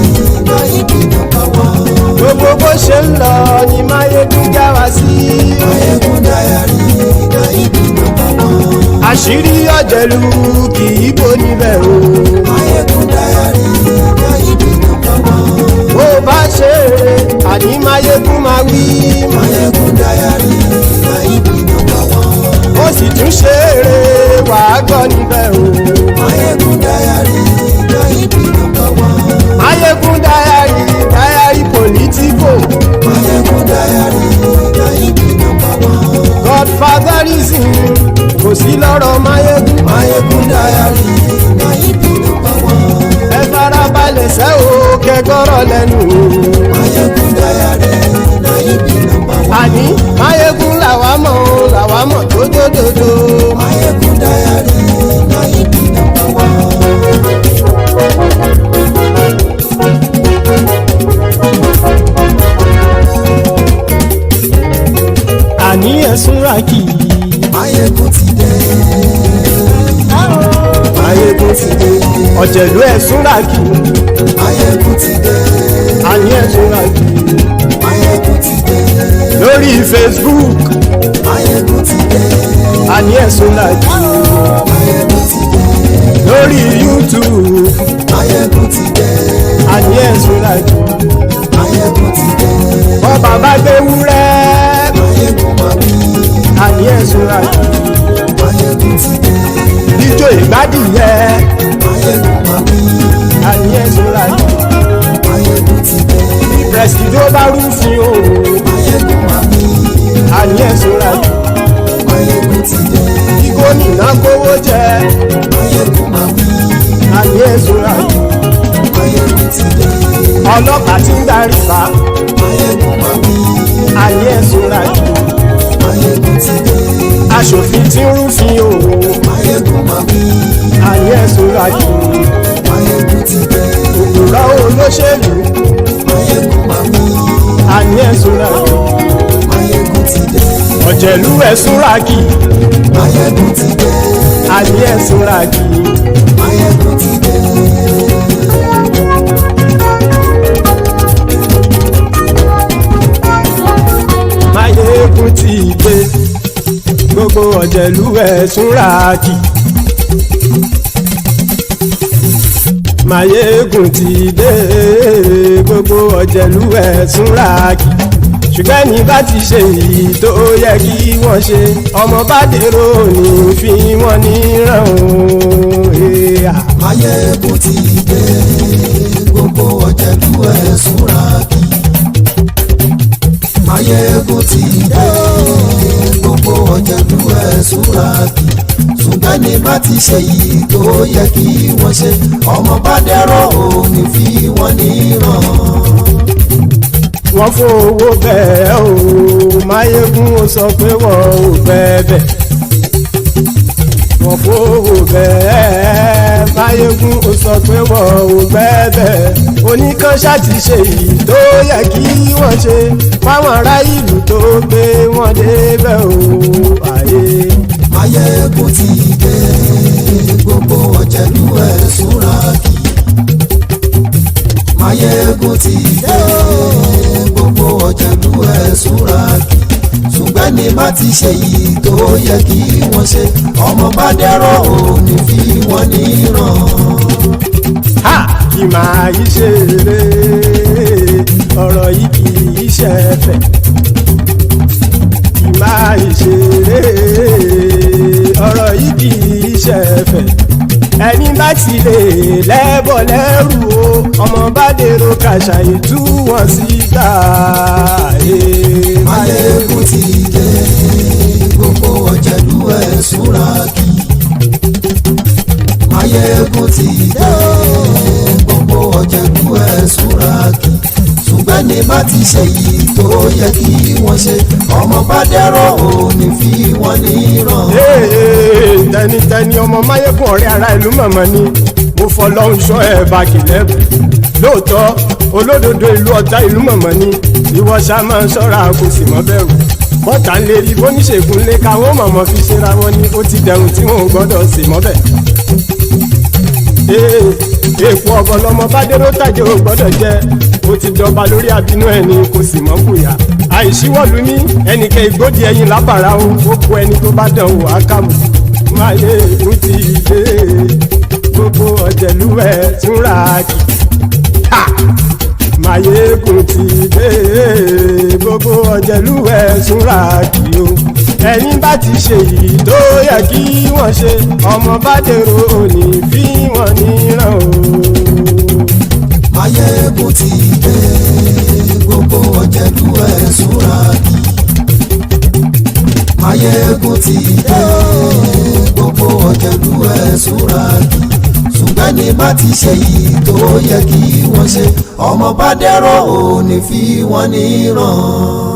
Maiyegun number one. Gbogbo bó ṣe ń lọ ni Maiyegun já wa sí. Maiyegun Diary, Maiyegun number one. Àṣírí ọ̀jẹ̀lú kì í bò níbẹ̀ o. Maiyegun Diary, Maiyegun number one. Bó bá ṣe eré àní Maiyegun máa wí. Maiyegun Diary, Maiyegun number one. Ó sì tún ṣe eré wàá gbọ́ níbẹ̀ o. Maiyegun Diary, Maiyegun number one. Maiyegun Diary, Diary Politico. Maiyegun Diary, Maiyegun number one. Godfatherism kò sí lọ́rọ̀ Maiyegun. Maiyegun Diary, Maiyegun number one. Ẹ farabalẹ̀ sẹ́ o kẹgọ́rọ̀ lẹ́nu o. Maiyegun Diary, Maiyegun number one. Àní Maiyegun làwa mọ̀ tó dòdòdò. Maiyegun Diary, Maiyegun number one. Àní ẹ̀sùn ràkì. Maiyegun ti dé. Maiyegun ti dé. Ọ̀jẹ̀lú ẹ̀sùn ràkì. Maiyegun ti dé. Àní ẹ̀sùn ràkì. Maiyegun ti dé. Lórí Facebook. Maiyegun ti dé. Àní ẹ̀sùn ràkì. Maiyegun ti dé. Lórí YouTube. Maiyegun ti dé. Àní ẹ̀sùn ràkì. Maiyegun ti dé. Bọ́ bàbá gbé wúrẹ́. Maiyegun máa wí. Àní ẹ̀sùn ràkì. Maiyegun ti dé. Ijó ìgbádìí yẹ. Maiyegun máa wí. Àní ẹ̀sùn ràkì. bẹ́sìdó bá rúfin o. Maiyegun àmì. àní ẹ̀sùn ra jù. Maiyegun ti dé. kí gómìnà kówó jẹ. Maiyegun àmì. àní ẹ̀sùn ra jù. Maiyegun ti dé. ọlọ́pàá ti ń darí bá. Maiyegun àmì. àní ẹ̀sùn ra jù. Maiyegun ti dé. aṣòfin ti ń rúfin o. Maiyegun àmì. àní ẹ̀sùn ra jù. Maiyegun ti dé. òkúra olóṣèlú. Maiyegun àmì. àní ẹ̀sùn ra jù. Maiyegun ti dé. ọ̀jẹ̀lú ẹ̀sùn ra kì. Maiyegun ti dé. àní ẹ̀sùn ra kì. Maiyegun ti dé. Maiyegun ti dé. gbogbo ọ̀jẹ̀lú ẹ̀sùn ra kì. Maiyegun ti dé. gbogbo ọ̀jẹ̀lú ẹ̀sùn ra kì. ṣùgbọ́n ní bá ti ṣe èyí tó yẹ kí wọ́n ṣe ọmọ bá dèrò ní fi wọ́n níran o. Maiyegun ti dé. gbogbo ọ̀jẹ̀lú ẹ̀sùn ra kì. Maiyegun ti dé. gbogbo ọ̀jẹ̀lú ẹ̀sùn ra kì. ṣùgbọ́n ní bá ti ṣe èyí tó yẹ kí wọ́n ṣe ọmọ bá dèrò ní fi wọ́n níran. wọ́n fowó bẹ́ẹ̀ o. Maiyegun ó sọ pé wọ́n ò bẹ́ẹ̀. wọ́n fowó bẹ́ẹ̀. Maiyegun ó sọ pé wọ́n ò bẹ́ẹ̀. oníkan ṣáàtì ṣe èyí tó yẹ kí wọ́n ṣe fáwọn ará ìlú tó gbé wọn débẹ̀ o. Maiyegun ti dé. gbogbo ọ̀jẹ̀lú ẹ̀sùn ra kì. Maiyegun ti dé. gbogbo ọ̀jẹ̀lú ẹ̀sùn ra kì. ṣùgbọ́n ní bá ti ṣe yìí tó yẹ kí wọ́n ṣe ọmọ bá dẹ́rọ̀ ò ní fi wọ́n níran. kì máa yí ṣeré ọ̀rọ̀ yìí kì í ṣẹ̀fẹ̀. kì máa yí ṣeré ọ̀rọ̀ yìí kì í ṣẹ̀fẹ̀. ẹni bá ti lè lẹ́bọ̀ lẹ́rù o ọmọ bá dèrò kàṣà ìtú wọn síta. Maiyegun ti dé. gbogbo ọ̀jẹ̀lú ẹ̀sùn ra kì. Maiyegun ti dé. gbogbo ọ̀jẹ̀lú ẹ̀sùn ra kì. ṣùgbọ́n ní bá ti ṣe yìí tó yẹ kí wọ́n ṣe ọmọ bá dẹ́rọ̀ ò ní fi wọ́n níran. tẹnitẹni ọmọ Maiyegun ọ̀rẹ́ ara ìlú mọ̀mọ́ ni mo fọlọ́hún ṣọ́ ẹ̀ bá kìlẹ́bù. lóòótọ́ olódodo ìlú ọ̀tá ìlú mọ̀mọ́ ni ìwọ ṣá máa ń ṣọ́ra kò sì mọ́ bẹ̀rù. bọ́tà ń lérí bóníṣègùn lé káwọn mọ̀mọ́ fi ṣera wọn ni ó ti dẹrùn tí wọn ò gbọ́dọ̀ sì mọ́ bẹ̀. èèpo ọ̀gọ̀lọ́mọ bá dérò tàjẹ́ ò gbọ́dọ̀ jẹ́ ó ti dọba lórí àbínú ẹni kò sì mọ́ bùyà. àìsíwọ́lu ní ẹnìkẹ́ ìgbódì ẹyin lábàrá o ó kó ẹni tó bá dán o àkàmù. Maiyegun ti dé. gbogbo ọ̀jẹ̀lú ẹ̀sùn ra kì. Maiyegun ti dé. gbogbo ọ̀jẹ̀lú ẹ̀sùn ra kì o. ẹ̀yin bá ti ṣe yìí tó yẹ kí wọ́n ṣe ọmọ bá dèrò òní fi wọ́n níran o. Maiyegun ti dé. gbogbo ọ̀jẹ̀lú ẹ̀sùn ra kì. Maiyegun ti dé. gbogbo ọ̀jẹ̀lú ẹ̀sùn ra kì. ṣùgbọ́n ní bá ti ṣe yìí tó yẹ kí wọ́n ṣe ọmọ bá dẹ́rọ̀ ò ní fi wọ́n níran.